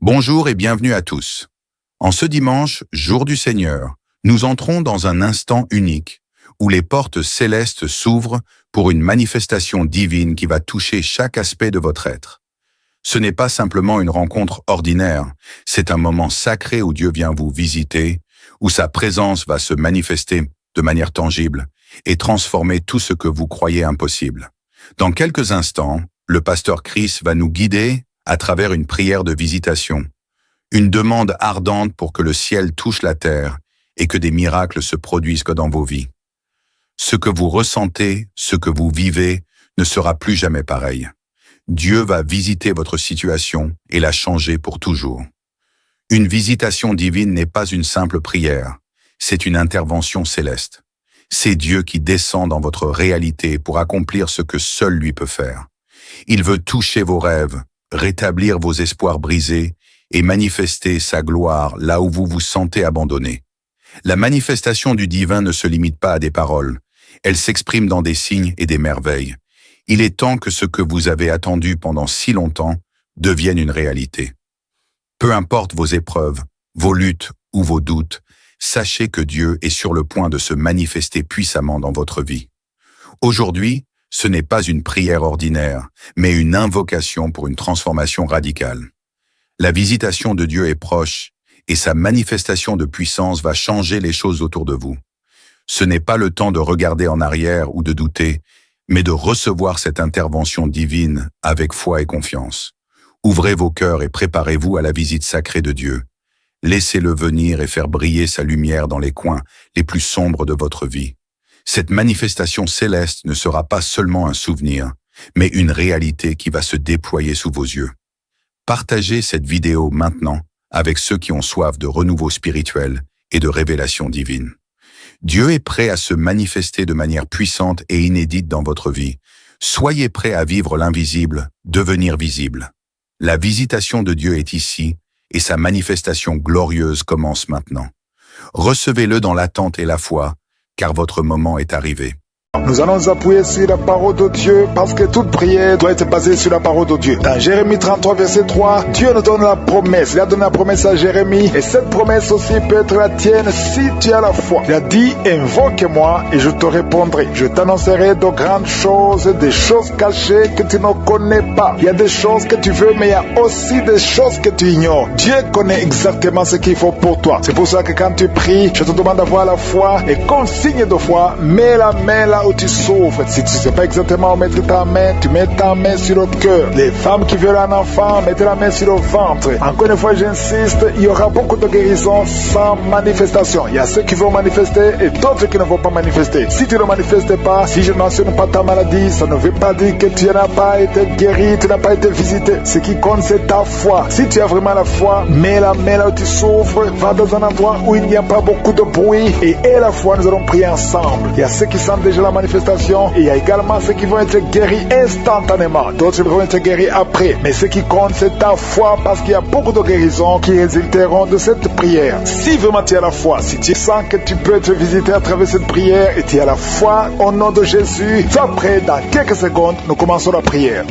Bonjour et bienvenue à tous. En ce dimanche, jour du Seigneur, nous entrons dans un instant unique où les portes célestes s'ouvrent pour une manifestation divine qui va toucher chaque aspect de votre être. Ce n'est pas simplement une rencontre ordinaire, c'est un moment sacré où Dieu vient vous visiter, où sa présence va se manifester de manière tangible et transformer tout ce que vous croyez impossible. Dans quelques instants, le pasteur Chris va nous guider à travers une prière de visitation, une demande ardente pour que le ciel touche la terre et que des miracles se produisent dans vos vies. Ce que vous ressentez, ce que vous vivez, ne sera plus jamais pareil. Dieu va visiter votre situation et la changer pour toujours. Une visitation divine n'est pas une simple prière, c'est une intervention céleste. C'est Dieu qui descend dans votre réalité pour accomplir ce que seul lui peut faire. Il veut toucher vos rêves, rétablir vos espoirs brisés et manifester sa gloire là où vous vous sentez abandonné. La manifestation du divin ne se limite pas à des paroles, elle s'exprime dans des signes et des merveilles. Il est temps que ce que vous avez attendu pendant si longtemps devienne une réalité. Peu importe vos épreuves, vos luttes ou vos doutes, sachez que Dieu est sur le point de se manifester puissamment dans votre vie. Aujourd'hui, ce n'est pas une prière ordinaire, mais une invocation pour une transformation radicale. La visitation de Dieu est proche et sa manifestation de puissance va changer les choses autour de vous. Ce n'est pas le temps de regarder en arrière ou de douter, mais de recevoir cette intervention divine avec foi et confiance. Ouvrez vos cœurs et préparez-vous à la visite sacrée de Dieu. Laissez-le venir et faire briller sa lumière dans les coins les plus sombres de votre vie. Cette manifestation céleste ne sera pas seulement un souvenir, mais une réalité qui va se déployer sous vos yeux. Partagez cette vidéo maintenant avec ceux qui ont soif de renouveau spirituel et de révélation divine. Dieu est prêt à se manifester de manière puissante et inédite dans votre vie. Soyez prêts à vivre l'invisible, devenir visible. La visitation de Dieu est ici et sa manifestation glorieuse commence maintenant. Recevez-le dans l'attente et la foi, car votre moment est arrivé. Nous allons nous appuyer sur la parole de Dieu parce que toute prière doit être basée sur la parole de Dieu. Dans Jérémie 33, verset 3, Dieu nous donne la promesse. Il a donné la promesse à Jérémie et cette promesse aussi peut être la tienne si tu as la foi. Il a dit, invoque-moi et je te répondrai. Je t'annoncerai de grandes choses, des choses cachées que tu ne connais pas. Il y a des choses que tu veux, mais il y a aussi des choses que tu ignores. Dieu connaît exactement ce qu'il faut pour toi. C'est pour ça que quand tu pries, je te demande d'avoir la foi et comme signe de foi, mets la main là où tu souffres. Si tu ne sais pas exactement où mettre ta main, tu mets ta main sur le cœur. Les femmes qui veulent un enfant, mettez la main sur le ventre. Encore une fois, j'insiste, il y aura beaucoup de guérisons sans manifestation. Il y a ceux qui vont manifester et d'autres qui ne vont pas manifester. Si tu ne manifestes pas, si je ne mentionne pas ta maladie, ça ne veut pas dire que tu n'as pas été guéri, tu n'as pas été visité. Ce qui compte, c'est ta foi. Si tu as vraiment la foi, mets la main là où tu souffres, va dans un endroit où il n'y a pas beaucoup de bruit et la foi, nous allons prier ensemble. Il y a ceux qui sentent déjà la manifestation et il y a également ceux qui vont être guéris instantanément. D'autres vont être guéris après. Mais ce qui compte, c'est ta foi parce qu'il y a beaucoup de guérisons qui résulteront de cette prière. Si vraiment tu as la foi, si tu sens que tu peux être visité à travers cette prière et tu as la foi au nom de Jésus, sois prêt, dans quelques secondes, nous commençons la prière.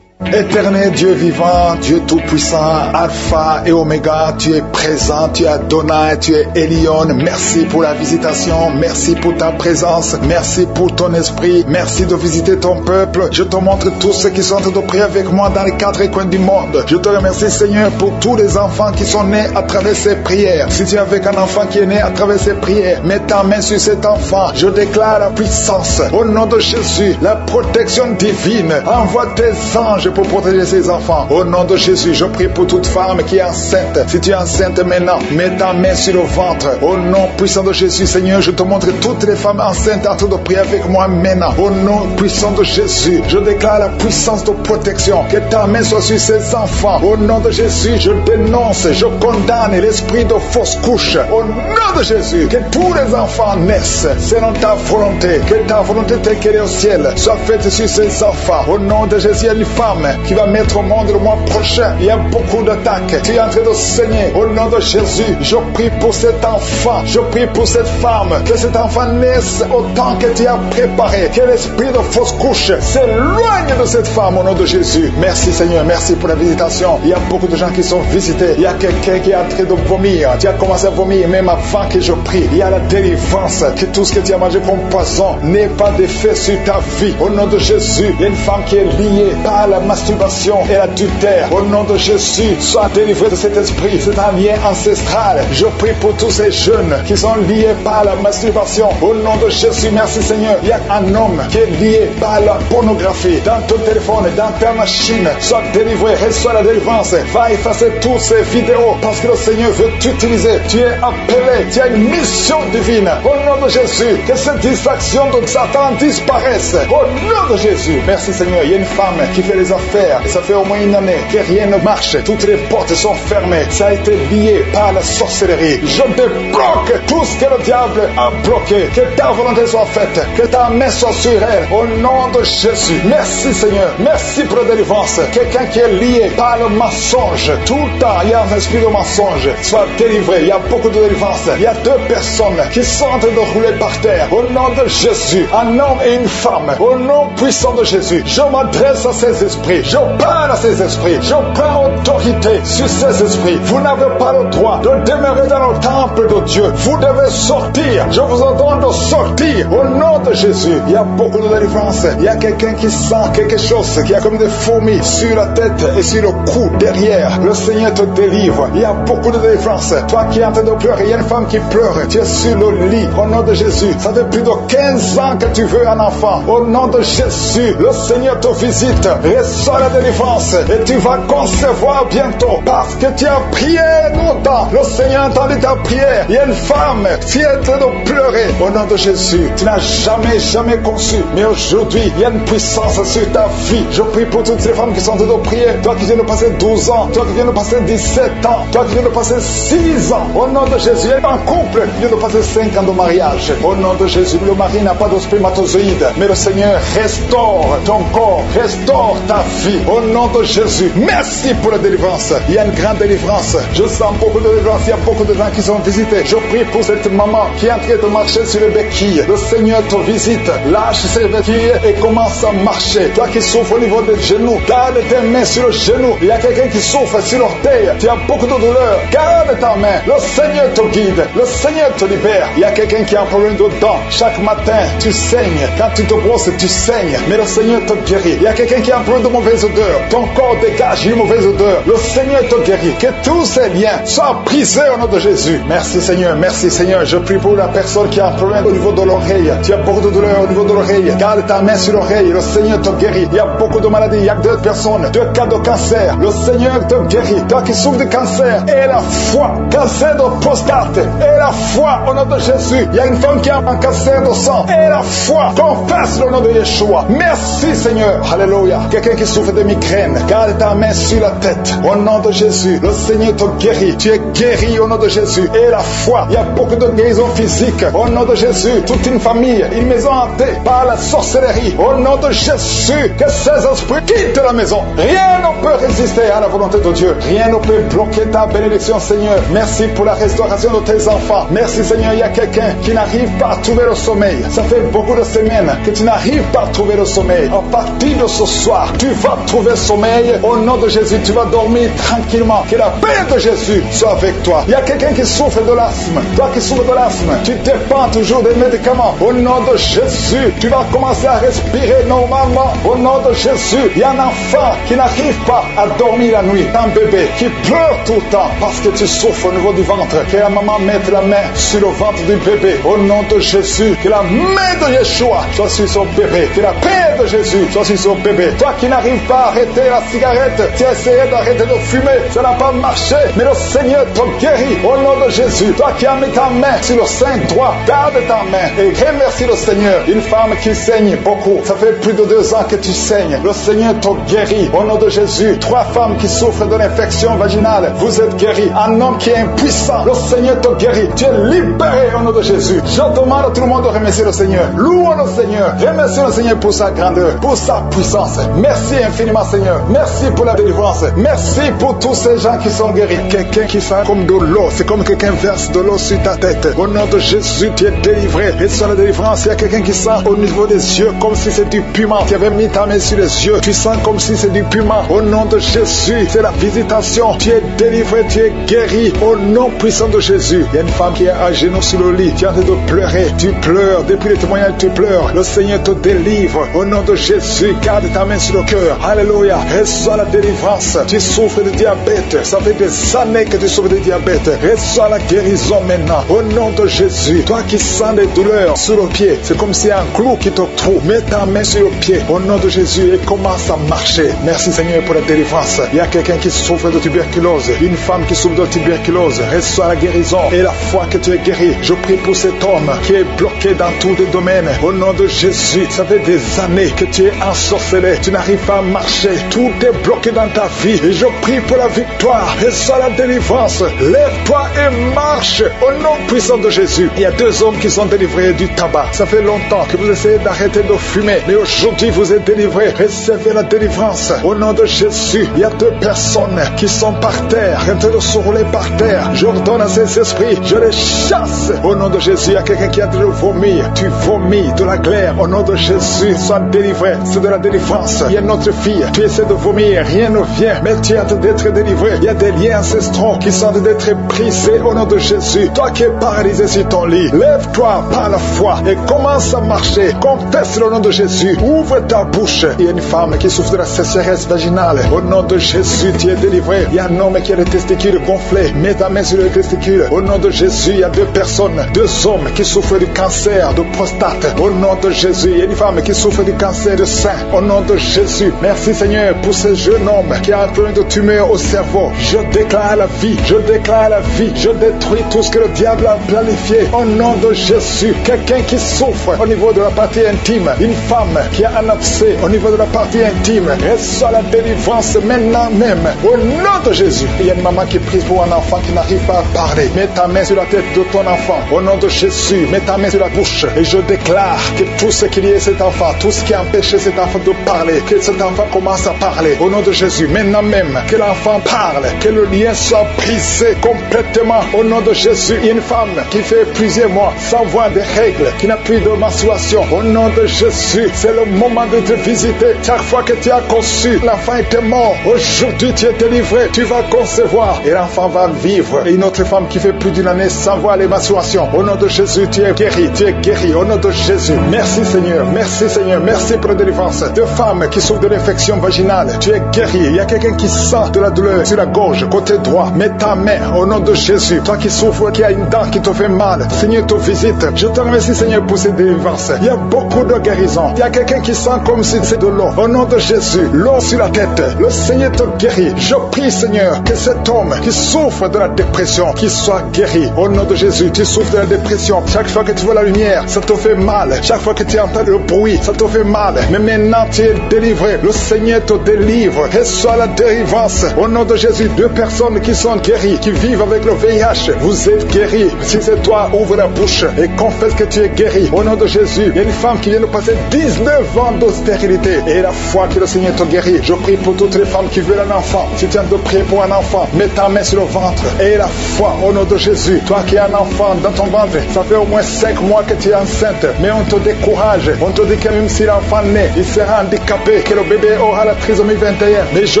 Éternel Dieu vivant, Dieu tout-puissant, Alpha et Oméga, tu es présent, tu es Adonai, tu es Elion. Merci pour la visitation, merci pour ta présence, merci pour ton esprit, merci de visiter ton peuple. Je te montre tous ceux qui sont en train de prier avec moi dans les 4 coins du monde. Je te remercie Seigneur pour tous les enfants qui sont nés à travers ces prières. Si tu es avec un enfant qui est né à travers ces prières, mets ta main sur cet enfant. Je déclare la puissance au nom de Jésus, la protection divine. Envoie tes anges pour protéger ses enfants. Au nom de Jésus, je prie pour toute femme qui est enceinte. Si tu es enceinte maintenant, mets ta main sur le ventre. Au nom puissant de Jésus, Seigneur, je te montre toutes les femmes enceintes en train de prier avec moi maintenant. Au nom puissant de Jésus, je déclare la puissance de protection. Que ta main soit sur ces enfants. Au nom de Jésus, je dénonce, je condamne l'esprit de fausse couche. Au nom de Jésus, que tous les enfants naissent selon ta volonté. Que ta volonté telle qu'elle est au ciel soit faite sur ces enfants. Au nom de Jésus, il y a une femme femme qui va mettre au monde le mois prochain. Il y a beaucoup d'attaques. Tu es en train de saigner. Au nom de Jésus, je prie pour cet enfant. Je prie pour cette femme. Que cet enfant naisse au temps que tu as préparé. Que l'esprit de fausse couche s'éloigne de cette femme au nom de Jésus. Merci Seigneur. Merci pour la visitation. Il y a beaucoup de gens qui sont visités. Il y a quelqu'un qui est en train de vomir. Tu as commencé à vomir même avant que je prie. Il y a la délivrance. Que tout ce que tu as mangé comme poison n'ait pas d'effet sur ta vie. Au nom de Jésus, il y a une femme qui est liée par la masturbation et l'adultère. Au nom de Jésus, sois délivré de cet esprit. C'est un lien ancestral. Je prie pour tous ces jeunes qui sont liés par la masturbation. Au nom de Jésus, merci Seigneur. Il y a un homme qui est lié par la pornographie. Dans ton téléphone, dans ta machine, sois délivré, reçois la délivrance. Va effacer toutes ces vidéos parce que le Seigneur veut t'utiliser. Tu es appelé, tu as une mission divine. Au nom de Jésus, que cette distraction de Satan disparaisse. Au nom de Jésus, merci Seigneur. Il y a une femme qui fait les affaires et ça fait au moins une année que rien ne marche. Toutes les portes sont fermées. Ça a été lié par la sorcellerie. Je débloque tout ce que le diable a bloqué. Que ta volonté soit faite. Que ta main soit sur elle. Au nom de Jésus. Merci Seigneur. Merci pour la délivrance. Quelqu'un qui est lié par le mensonge. Tout le temps, il y a un esprit de mensonge. Sois délivré. Il y a beaucoup de délivrance. Il y a deux personnes qui sont en train de rouler par terre. Au nom de Jésus. Un homme et une femme. Au nom puissant de Jésus. Je m'adresse à ces esprits. Je parle à ces esprits. Je prends autorité sur ces esprits. Vous n'avez pas le droit de demeurer dans le temple de Dieu. Vous devez sortir. Je vous ordonne de sortir. Au nom de Jésus. Il y a beaucoup de délivrance. Il y a quelqu'un qui sent quelque chose qui a comme des fourmis sur la tête et sur le cou derrière. Le Seigneur te délivre. Il y a beaucoup de délivrance. Toi qui es en train de pleurer, il y a une femme qui pleure. Tu es sur le lit. Au nom de Jésus. Ça fait plus de 15 ans que tu veux un enfant. Au nom de Jésus, le Seigneur te visite. Reçois la délivrance et tu vas concevoir bientôt parce que tu as prié longtemps. Le Seigneur a entendu ta prière. Il y a une femme qui est en train de pleurer. Au nom de Jésus, tu n'as jamais conçu. Mais aujourd'hui, il y a une puissance sur ta vie. Je prie pour toutes ces femmes qui sont en train de prier. Toi qui viens de passer 12 ans, toi qui viens de passer 17 ans, toi qui viens de passer 6 ans. Au nom de Jésus, il y a un couple qui vient de passer 5 ans de mariage. Au nom de Jésus, le mari n'a pas de spermatozoïde. Mais le Seigneur restaure ton corps, restaure ta vie. Au nom de Jésus, merci pour la délivrance. Il y a une grande délivrance. Je sens beaucoup de délivrance. Il y a beaucoup de gens qui sont visités. Je prie pour cette maman qui est en train de marcher sur les béquilles. Le Seigneur te visite. Lâche ses béquilles et commence à marcher. Toi qui souffres au niveau des genoux, garde tes mains sur le genou. Il y a quelqu'un qui souffre sur l'orteil. Tu as beaucoup de douleur. Garde ta main. Le Seigneur te guide. Le Seigneur te libère. Il y a quelqu'un qui a un problème de dents. Chaque matin, tu saignes. Quand tu te brosses, tu saignes. Mais le Seigneur te guérit. Il y a quelqu'un qui a un problème de mauvaise odeur. Ton corps dégage une mauvaise odeur. Le Seigneur te guérit. Que tous ces liens soient brisés au nom de Jésus. Merci Seigneur. Merci Seigneur. Je prie pour la personne qui a un problème au niveau de l'oreille. Tu as beaucoup de douleur au niveau de l'oreille. Garde ta main sur l'oreille. Le Seigneur te guérit. Il y a beaucoup de maladies. Il y a deux personnes. 2 cas de cancer. Le Seigneur te guérit. Toi qui souffres de cancer. Et la foi. Cancer de prostate. Et la foi au nom de Jésus. Il y a une femme qui a un cancer de sang. Et la foi. Confesse le nom de Yeshua. Merci Seigneur. Alléluia. Quelqu'un qui souffre de migraine. Garde ta main sur la tête. Au nom de Jésus. Le Seigneur te guérit. Tu es guéri au nom de Jésus. Et la foi. Il y a beaucoup de guérisons physiques. Au nom de Jésus. Toute une famille. Une maison hantée par la sorcellerie. Au nom de Jésus. Que ces esprits quittent la maison. Rien ne peut résister à la volonté de Dieu. Rien ne peut bloquer ta bénédiction Seigneur. Merci pour la restauration de tes enfants. Merci Seigneur. Il y a quelqu'un qui n'arrive pas à trouver le sommeil. Ça fait beaucoup de semaines que tu n'arrives pas à trouver le sommeil. À partir de ce soir, tu vas trouver le sommeil. Au nom de Jésus, tu vas dormir tranquillement. Que la paix de Jésus soit avec toi. Il y a quelqu'un qui souffre de l'asthme. Toi qui souffres de l'asthme, tu dépends toujours des médicaments. Au nom de Jésus, tu vas commencer à respirer normalement. Au nom de Jésus, il y a un enfant qui n'arrive pas à dormir la nuit. Un bébé qui pleure tout le temps parce que tu souffres au niveau du ventre. Que la maman mette la main sur le ventre du bébé. Au nom de Jésus, que la main de Yeshua soit sur son bébé. Que la paix de Jésus soit sur son bébé. Toi qui n'arrives pas à arrêter la cigarette, tu as essayé d'arrêter de fumer, ça n'a pas marché, mais le Seigneur te guérit au nom de Jésus. Toi qui as mis ta main sur le sein droit, garde ta main et remercie le Seigneur. Une femme qui saigne beaucoup, ça fait plus de 2 ans que tu saignes. Le Seigneur te guérit au nom de Jésus. 3 femmes qui souffrent de l'infection vaginale, vous êtes guéris. Un homme qui est impuissant, le Seigneur te guérit. Tu es libéré au nom de Jésus. Je demande à tout le monde de remercier le Seigneur. Louons le Seigneur. Remercions le Seigneur pour sa grandeur, pour sa puissance. Merci Merci infiniment, Seigneur. Merci pour la délivrance. Merci pour tous ces gens qui sont guéris. Quelqu'un qui sent comme de l'eau. C'est comme quelqu'un verse de l'eau sur ta tête. Au nom de Jésus, tu es délivré. Et sur la délivrance, il y a quelqu'un qui sent au niveau des yeux comme si c'est du piment. Tu avais mis ta main sur les yeux. Tu sens comme si c'est du piment. Au nom de Jésus, c'est la visitation. Tu es délivré, tu es guéri. Au nom puissant de Jésus. Il y a une femme qui est à genoux sur le lit. Tu es en train de pleurer. Tu pleures. Depuis les témoignages, tu pleures. Le Seigneur te délivre. Au nom de Jésus, garde ta main sur le cœur. Alléluia. Reçois la délivrance. Tu souffres de diabète. Ça fait des années que tu souffres de diabète. Reçois la guérison maintenant. Au nom de Jésus. Toi qui sens des douleurs sur le pied, c'est comme si un clou qui te trouve. Mets ta main sur le pied. Au nom de Jésus et commence à marcher. Merci Seigneur pour la délivrance. Il y a quelqu'un qui souffre de tuberculose. Une femme qui souffre de tuberculose. Reçois la guérison et la foi que tu es guéri. Je prie pour cet homme qui est bloqué dans tous les domaines. Au nom de Jésus. Ça fait des années que tu es ensorcelé. Tu n'arrives pas à marcher. Tout est bloqué dans ta vie. Et je prie pour la victoire. Reçois la délivrance. Lève-toi et marche. Au nom puissant de Jésus. Il y a 2 hommes qui sont délivrés du tabac. Ça fait longtemps que vous essayez d'arrêter de fumer. Mais aujourd'hui, vous êtes délivrés. Recevez la délivrance. Au nom de Jésus. Il y a 2 personnes qui sont par terre, en train de se rouler par terre. J'ordonne à ces esprits. Je les chasse. Au nom de Jésus, il y a quelqu'un qui a de vomir. Tu vomis de la glaire. Au nom de Jésus, sois délivré. C'est de la délivrance. Il y a notre fille. Tu essaies de vomir. Rien ne vient. Mais tu es en train d'être délivré. Il y a des liens ancestraux qui sont en train d'être brisés. Au nom de Jésus. Toi qui es paralysé sur ton lit, lève-toi par la foi et commence à marcher. Confesse le nom de Jésus. Ouvre ta bouche. Il y a une femme qui souffre de la sécheresse vaginale. Au nom de Jésus, tu es délivré. Il y a un homme qui a les testicules gonflés. Mets ta main sur les testicules. Au nom de Jésus, il y a 2 personnes, 2 hommes qui souffrent du cancer de prostate. Au nom de Jésus, il y a une femme qui souffre du cancer de sein. Au nom de Jésus, merci Seigneur pour ce jeune homme qui a un problème de tumeur au cerveau. Je déclare la vie. Je déclare la vie. Je détruis tout ce que le diable a planifié. Au nom de Jésus, quelqu'un qui souffre au niveau de la partie intime, une femme qui a un abcès au niveau de la partie intime, reçoit la délivrance maintenant même. Au nom de Jésus, il y a une maman qui prie pour un enfant qui n'arrive pas à parler. Mets ta main sur la tête de ton enfant. Au nom de Jésus, mets ta main sur la bouche et je déclare que tout ce qu'il y a cet enfant, tout ce qui a empêché cet enfant de parler, que cet enfant commence à parler. Au nom de Jésus, maintenant même, que l'enfant parle, que le lien soit brisé complètement. Au nom de Jésus, il y a une femme qui fait plusieurs mois sans voir des règles, qui n'a plus de menstruation. Au nom de Jésus, c'est le moment de te visiter. Chaque fois que tu as conçu, l'enfant était mort. Aujourd'hui, tu es délivré. Tu vas concevoir et l'enfant va vivre. Et une autre femme qui fait plus d'une année sans voir les menstruations. Au nom de Jésus, tu es guéri. Tu es guéri. Au nom de Jésus. Merci Seigneur. Merci Seigneur. Merci pour la délivrance. 2 femmes qui souffrent de l'infection vaginale. Tu es guéri. Il y a quelqu'un qui sent de la douleur sur la gorge, côté droit. Mets ta main au nom de Jésus. Toi qui souffres, qui a une dent qui te fait mal. Seigneur te visite. Je te remercie Seigneur pour cette délivrance. Il y a beaucoup de guérison. Il y a quelqu'un qui sent comme si c'est de l'eau. Au nom de Jésus, l'eau sur la tête. Le Seigneur te guérit. Je prie Seigneur que cet homme qui souffre de la dépression, qu'il soit guéri. Au nom de Jésus, tu souffres de la dépression. Chaque fois que tu vois la lumière, ça te fait mal. Chaque fois que tu entends le bruit, ça te fait mal. Mais maintenant tu es délivré. Le Seigneur te délivre. Reçois la délivrance. Au nom de Jésus, 2 personnes qui sont guéries, qui vivent avec le VIH, vous êtes guéris. Si c'est toi, ouvre la bouche et confesse que tu es guéri. Au nom de Jésus, il y a une femme qui vient de passer 19 ans de stérilité et la foi que le Seigneur te guérit. Je prie pour toutes les femmes qui veulent un enfant. Si tu as de prier pour un enfant, mets ta main sur le ventre et la foi au nom de Jésus. Toi qui as un enfant dans ton ventre, ça fait au moins 5 mois que tu es enceinte, mais on te décourage. On te dit que même si l'enfant naît, il sera handicapé, que le bébé aura la trisomie 21. Mais je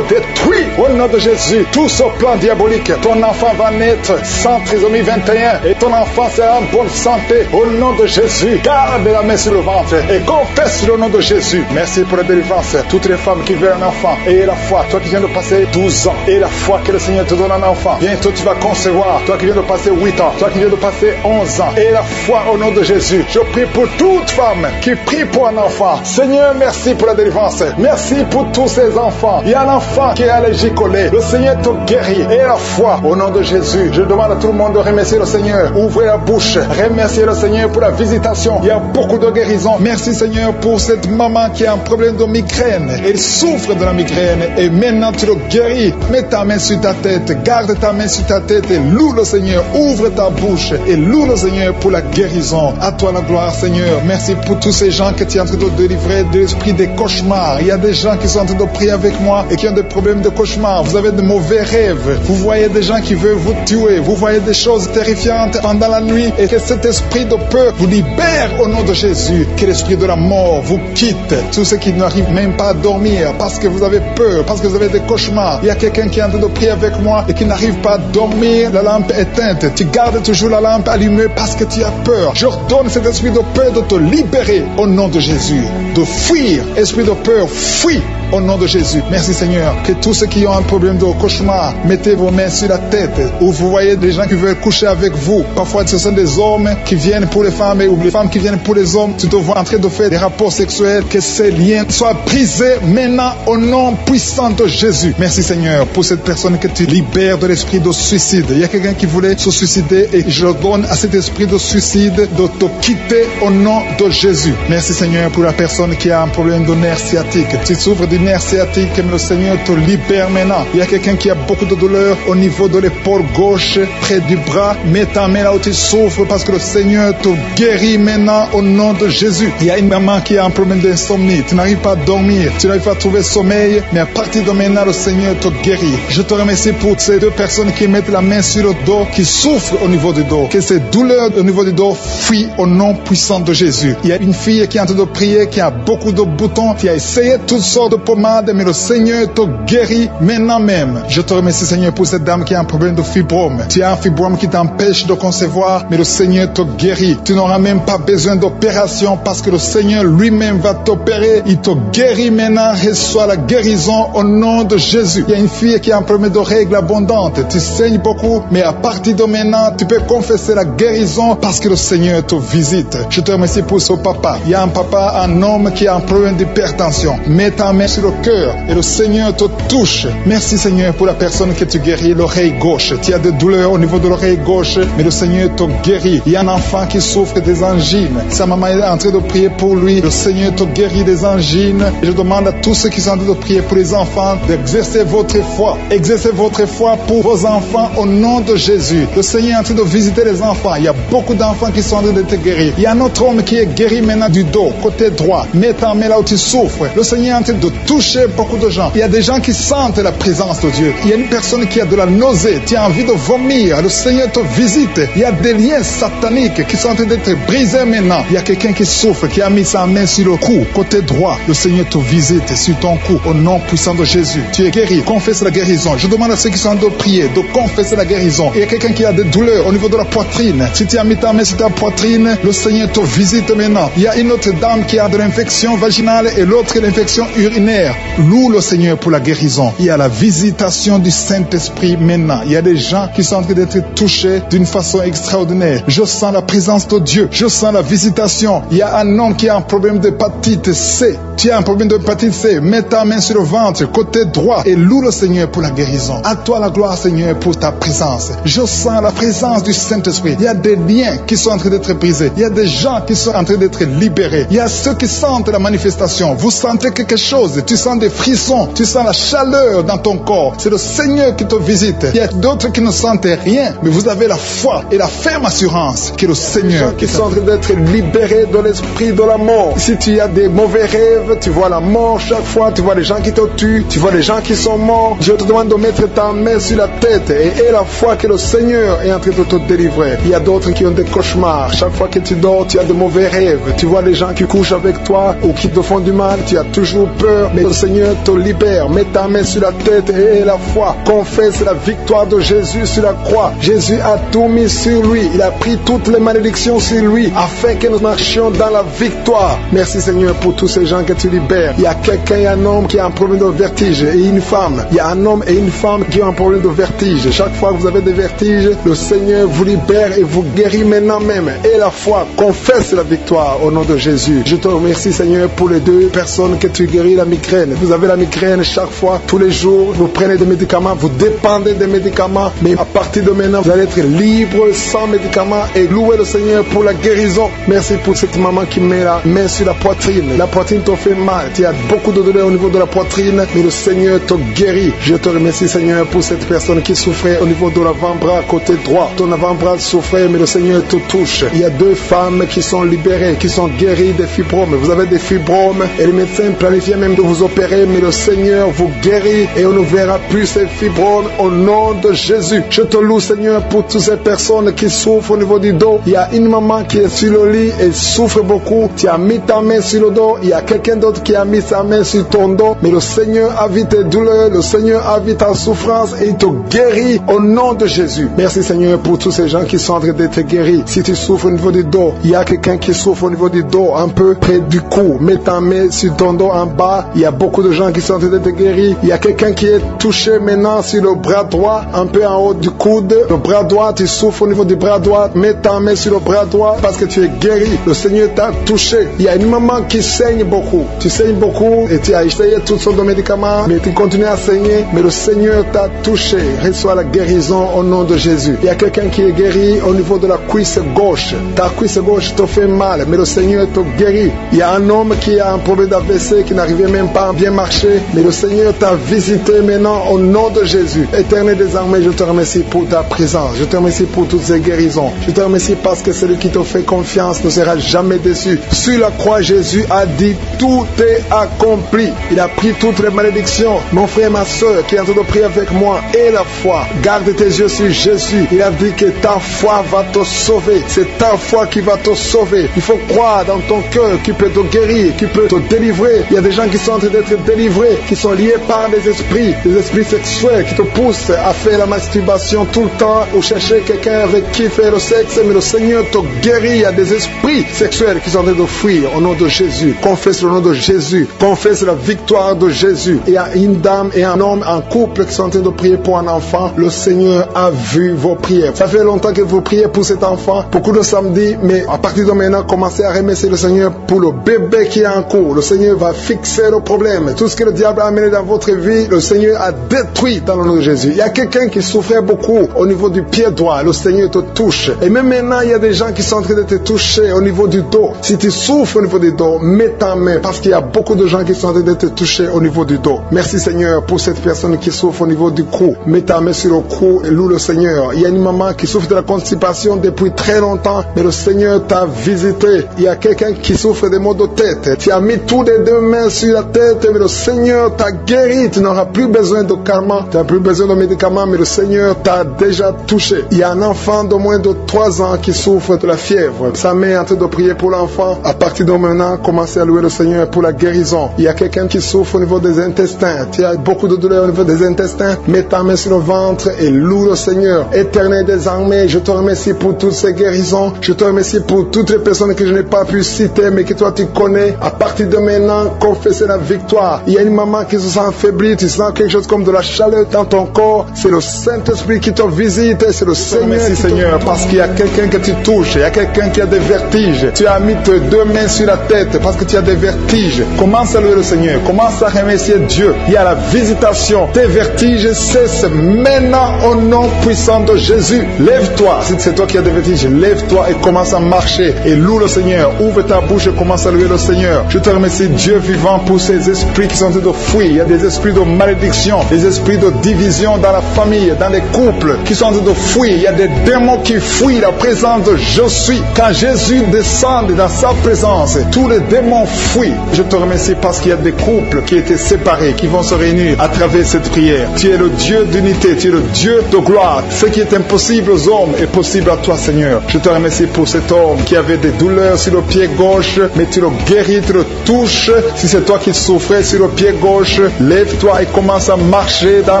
détruis au nom de Jésus tout ce plan diabolique. Ton enfant va naître sans trisomie 21 et ton enfant sera en bonne santé. Au nom de Jésus, garde la main sur le ventre et confesse le nom de Jésus. Merci pour la délivrance. Toutes les femmes qui veulent un enfant, et la foi. Toi qui viens de passer 12 ans, et la foi que le Seigneur te donne un enfant. Bientôt tu vas concevoir. Toi qui viens de passer 8 ans, toi qui viens de passer 11 ans, et la foi au nom de Jésus. Je prie pour toute femme qui prie pour un enfant. Seigneur, merci pour la délivrance. Merci pour tous ces enfants. Il y a un enfant qui est allergique au lait. Le Seigneur te guérit. Et la foi au nom de Jésus. Je demande à tout le monde de remercier le Seigneur. Ouvrez la bouche. Remerciez le Seigneur pour la visitation. Il y a beaucoup de guérison. Merci Seigneur pour cette maman qui a un problème de migraine. Elle souffre de la migraine et maintenant tu le guéris. Mets ta main sur ta tête. Garde ta main sur ta tête et loue le Seigneur. Ouvre ta bouche et loue le Seigneur pour la guérison. À toi la gloire Seigneur. Merci pour tous ces gens que tu es en train de délivrer de l'esprit des cauchemars. Il y a des gens qui sont en train de prier avec moi et qui ont des problèmes de cauchemar. Vous avez de mauvais rêves. Vous voyez des gens qui veulent vous tuer. Vous voyez des choses terrifiantes pendant la nuit et que cet esprit de peur vous libère au nom de Jésus. Que l'esprit de la mort vous quitte. Tous ceux qui n'arrivent même pas à dormir parce que vous avez peur, parce que vous avez des cauchemars. Il y a quelqu'un qui est en train de prier avec moi et qui n'arrive pas à dormir, la lampe éteinte. Tu gardes toujours la lampe allumée parce que tu as peur. J'ordonne cet esprit de peur de te libérer au nom de Jésus. De fuir, esprit de peur, fuis au nom de Jésus. Merci Seigneur. Que tous ceux qui ont un problème de cauchemar, mettez vos mains sur la tête. Ou vous voyez des gens qui veulent coucher avec vous. Parfois ce sont des hommes qui viennent pour les femmes ou les femmes qui viennent pour les hommes. Tu te vois en train de faire des rapports sexuels. Que ces liens soient brisés maintenant au nom puissant de Jésus. Merci Seigneur pour cette personne que tu libères de l'esprit de suicide. Il y a quelqu'un qui voulait se suicider et je donne à cet esprit de suicide de te quitter au nom de Jésus. Merci Seigneur pour la personne qui a un problème de nerf sciatique. Tu souffres du nerf sciatique, mais le Seigneur te libère maintenant. Il y a quelqu'un qui a beaucoup de douleur au niveau de l'épaule gauche, près du bras. Mets ta main là où tu souffres parce que le Seigneur te guérit maintenant au nom de Jésus. Il y a une maman qui a un problème d'insomnie. Tu n'arrives pas à dormir, tu n'arrives pas à trouver sommeil, mais à partir de maintenant, le Seigneur te guérit. Je te remercie pour ces deux personnes qui mettent la main sur le dos, qui souffrent au niveau du dos. Que ces douleurs au niveau du dos fuient au nom puissant de Jésus. Il y a une fille qui est en train de prier, qui a beaucoup de boutons, qui a essayé toutes sortes de pommades, mais le Seigneur te guérit maintenant même. Je te remercie Seigneur pour cette dame qui a un problème de fibrome. Tu as un fibrome qui t'empêche de concevoir, mais le Seigneur te guérit. Tu n'auras même pas besoin d'opération parce que le Seigneur lui-même va t'opérer. Il te guérit maintenant. Reçois la guérison au nom de Jésus. Il y a une fille qui a un problème de règles abondantes. Tu saignes beaucoup, mais à partir de maintenant, tu peux confesser la guérison parce que le Seigneur te visite. Je te remercie pour ce papa. Il y a un papa, un homme qui a un problème d'hypertension. Mets ta main sur le cœur et le Seigneur te touche. Merci Seigneur pour la personne que tu guéris, l'oreille gauche. Tu as des douleurs au niveau de l'oreille gauche, mais le Seigneur te guérit. Il y a un enfant qui souffre des angines. Sa maman est en train de prier pour lui. Le Seigneur te guérit des angines. Et je demande à tous ceux qui sont en train de prier pour les enfants d'exercer votre foi. Exercez votre foi pour vos enfants au nom de Jésus. Le Seigneur est en train de visiter les enfants. Il y a beaucoup d'enfants qui sont en train d'être guéris. Il y a un autre homme qui est guéri maintenant du dos, côté droit. Mets ta main là où tu souffres. Le Seigneur est en train de toucher beaucoup de gens. Il y a des gens qui sentent la présence de Dieu. Il y a une personne qui a de la nausée. Tu as envie de vomir. Le Seigneur te visite. Il y a des liens sataniques qui sont en train d'être brisés maintenant. Il y a quelqu'un qui souffre, qui a mis sa main sur le cou, côté droit. Le Seigneur te visite sur ton cou au nom puissant de Jésus. Tu es guéri. Confesse la guérison. Je demande à ceux qui sont en train de prier de confesser la guérison. Il y a quelqu'un qui a des douleurs au niveau de la poitrine. Si tu as mis ta main sur ta poitrine, le Seigneur te visite maintenant. Il y a une autre dame qui a de l'infection vaginale et l'autre l'infection urinaire. Loue le Seigneur pour la guérison. Il y a la visitation du Saint-Esprit maintenant. Il y a des gens qui sont en train d'être touchés d'une façon extraordinaire. Je sens la présence de Dieu. Je sens la visitation. Il y a un homme qui a un problème d'hépatite C. Tu as un problème d'hépatite C. Mets ta main sur le ventre, côté droit, et loue le Seigneur pour la guérison. À toi la gloire, Seigneur, pour ta présence. Je sens la présence du Saint-Esprit. Il y a des liens qui sont en train d'être brisés. Il y a des gens qui sont en train d'être libérés. Il y a ceux qui sentent la manifestation. Vous sentez quelque chose. Tu sens des frissons. Tu sens la chaleur dans ton corps. C'est le Seigneur qui te visite. Il y a d'autres qui ne sentent rien, mais vous avez la foi et la ferme assurance que le Seigneur qui sont en train d'être libérés de l'esprit de la mort. Si tu as des mauvais rêves, tu vois la mort chaque fois, tu vois les gens qui te tuent, tu vois les gens qui sont morts. Je te demande de mettre ta main sur la tête et la foi que le Seigneur est en train de te délivrer. Il y a d'autres qui ont des cauchemars. Chaque fois que tu dors, tu as de mauvais rêves. Tu vois les gens qui couchent avec toi ou qui te font du mal. Tu as toujours peur, mais le Seigneur te libère. Mets ta main sur la tête et la foi. Confesse la victoire de Jésus sur la croix. Jésus a tout mis sur lui. Il a pris toutes les malédictions sur lui afin que nous marchions dans la victoire. Merci Seigneur pour tous ces gens que tu libères. Il y a quelqu'un, il y a un homme qui a un problème de vertige et une femme. Il y a un homme et une femme qui ont un problème de vertige. Chaque fois que vous avez des vertiges, le Seigneur vous libère et vous guérit maintenant même. Et la foi confesse la victoire au nom de Jésus. Je te remercie Seigneur pour les deux personnes que tu guéris la migraine. Vous avez la migraine chaque fois, tous les jours, vous prenez des médicaments, vous dépendez des médicaments, mais à partir de maintenant, vous allez être libre sans médicaments et louer le Seigneur pour la guérison. Merci pour cette maman qui met la main sur la poitrine. La poitrine te fait mal, tu as beaucoup de douleur au niveau de la poitrine, mais le Seigneur te guérit. Je te remercie Seigneur pour cette personne qui souffrait au niveau de l'avant-bras côté droit. Ton avant-bras souffrait, mais le Seigneur te touche. Il y a deux femmes qui sont libérées, qui sont guéries des fibromes. Vous avez des fibromes et les médecins planifient même de vous opérer, mais le Seigneur vous guérit et on ne verra plus ces fibromes au nom de Jésus. Je te loue, Seigneur, pour toutes ces personnes qui souffrent au niveau du dos. Il y a une maman qui est sur le lit et souffre beaucoup. Tu as mis ta main sur le dos. Il y a quelqu'un d'autre qui a mis sa main sur ton dos. Mais le Seigneur a vu tes douleurs. Le Seigneur a vu ta souffrance et il te guérit au nom de Jésus. Merci, Seigneur, pour tous ces gens qui sont en train d'être guéris. Si tu souffres au niveau du dos, il y a quelqu'un qui souffre au niveau du dos, un peu près du cou. Mets ta main sur ton dos en bas. Il y a beaucoup de gens qui sont en train d'être guéris. Il y a quelqu'un qui est touché maintenant sur le bras droit, un peu en haut du coude. Le bras droit, tu souffres au niveau du bras droit. Mets ta main sur le bras droit parce que tu es guéri. Le Seigneur t'a touché. Il y a une maman qui saigne beaucoup. Tu saignes beaucoup et tu as essayé toutes sortes de médicaments, mais tu continues à saigner. Mais le Seigneur t'a touché. Reçois la guérison au nom de Jésus. Il y a quelqu'un qui est guéri au niveau de la cuisse gauche. Ta cuisse gauche te fait mal, mais le Seigneur te guérit. Il y a un homme qui a un problème d'AVC, qui n'arrivait même pas à bien marcher, mais le Seigneur t'a visité maintenant au nom de Jésus. Éternel des armées, je te remercie pour ta présence. Je te remercie pour toutes ces guérisons. Je te remercie parce que celui qui te fait confiance ne sera jamais déçu. Sur la croix, Jésus a dit tout est accompli. Il a pris toutes les malédictions. Mon frère, ma soeur, qui est en train de prier avec moi, et la foi. Garde tes yeux sur Jésus. Il a dit que ta foi va te sauver. C'est ta foi qui va te sauver. Il faut croire dans ton cœur qu'il peut te guérir, qu'il peut te délivrer. Il y a des gens qui sont en train d'être délivrés, qui sont liés par des esprits sexuels qui te poussent à faire la masturbation tout le temps ou chercher quelqu'un avec qui faire le sexe, mais le Seigneur te guérit. Il y a des esprits sexuels qui sont en train de fuir au nom de Jésus. Confesse le nom de Jésus. Confesse la victoire de Jésus. Il y a une dame et un homme, un couple qui sont en train de prier pour un enfant. Le Seigneur a vu vos prières. Ça fait longtemps que vous priez pour cet enfant. Beaucoup de samedis, mais à partir de maintenant, commencez à remercier le Seigneur pour le bébé qui est en cours. Le Seigneur va fixer le problème. Tout ce que le diable a amené dans votre vie, le Seigneur a détruit dans le nom de Jésus. Il y a quelqu'un qui souffrait beaucoup au niveau du pied droit. Le Seigneur te touche. Et même maintenant, il y a des gens qui sont en train de te toucher au niveau du dos. Si tu souffres au niveau du dos, mets ta main parce qu'il y a beaucoup de gens qui sont en train de te toucher au niveau du dos. Merci Seigneur pour cette personne qui souffre au niveau du cou. Mets ta main sur le cou et loue le Seigneur. Il y a une maman qui souffre de la constipation depuis très longtemps, mais le Seigneur t'a visité. Il y a quelqu'un qui souffre des maux de tête. Tu as mis toutes les deux mains sur la tête, mais le Seigneur t'a guéri. Tu n'auras plus besoin de calmants, tu n'as plus besoin de médicaments, mais le Seigneur t'a déjà touché. Il y a un enfant de moins de 3 ans qui souffre de la fièvre. Sa mère est en train de prier pour l'enfant. À partir de maintenant, commencez à louer le Seigneur pour la guérison. Il y a quelqu'un qui souffre au niveau des intestins. Tu as beaucoup de douleurs au niveau des intestins. Mets ta main sur le ventre et loue le Seigneur. Éternel des armées, je te remercie pour toutes ces guérisons. Je te remercie pour toutes les personnes que je n'ai pas pu citer, mais que toi tu connais. À partir de maintenant, confessez la victoire. Il y a une maman qui se sent affaiblie. Tu sens quelque chose comme de la chaleur dans ton corps. C'est le Saint-Esprit qui te visite. C'est le Seigneur. Merci Seigneur, parce qu'il y a quelqu'un que tu touches. Il y a quelqu'un qui a des vertiges. Tu as mis tes deux mains sur la tête parce que tu as des vertiges. Commence à louer le Seigneur. Commence à remercier Dieu. Il y a la visitation. Tes vertiges cessent maintenant au nom puissant de Jésus. Lève-toi. Si c'est toi qui as des vertiges, lève-toi et commence à marcher. Et loue le Seigneur. Ouvre ta bouche et commence à louer le Seigneur. Je te remercie Dieu vivant pour ces esprits qui sont en train de fuir. Il y a des esprits de malédiction, des esprits de division dans la famille, dans les couples qui sont en train de fuir. Il y a des démons qui fuient la présence de Je suis. Quand Jésus descend dans sa présence, tous les démons fuient. Je te remercie parce qu'il y a des couples qui étaient séparés, qui vont se réunir à travers cette prière. Tu es le Dieu d'unité, tu es le Dieu de gloire. Ce qui est impossible aux hommes est possible à toi, Seigneur. Je te remercie pour cet homme qui avait des douleurs sur le pied gauche, mais tu le guéris, tu le touches. Si c'est toi qui souffrais sur le pied gauche, lève-toi et commence à marcher dans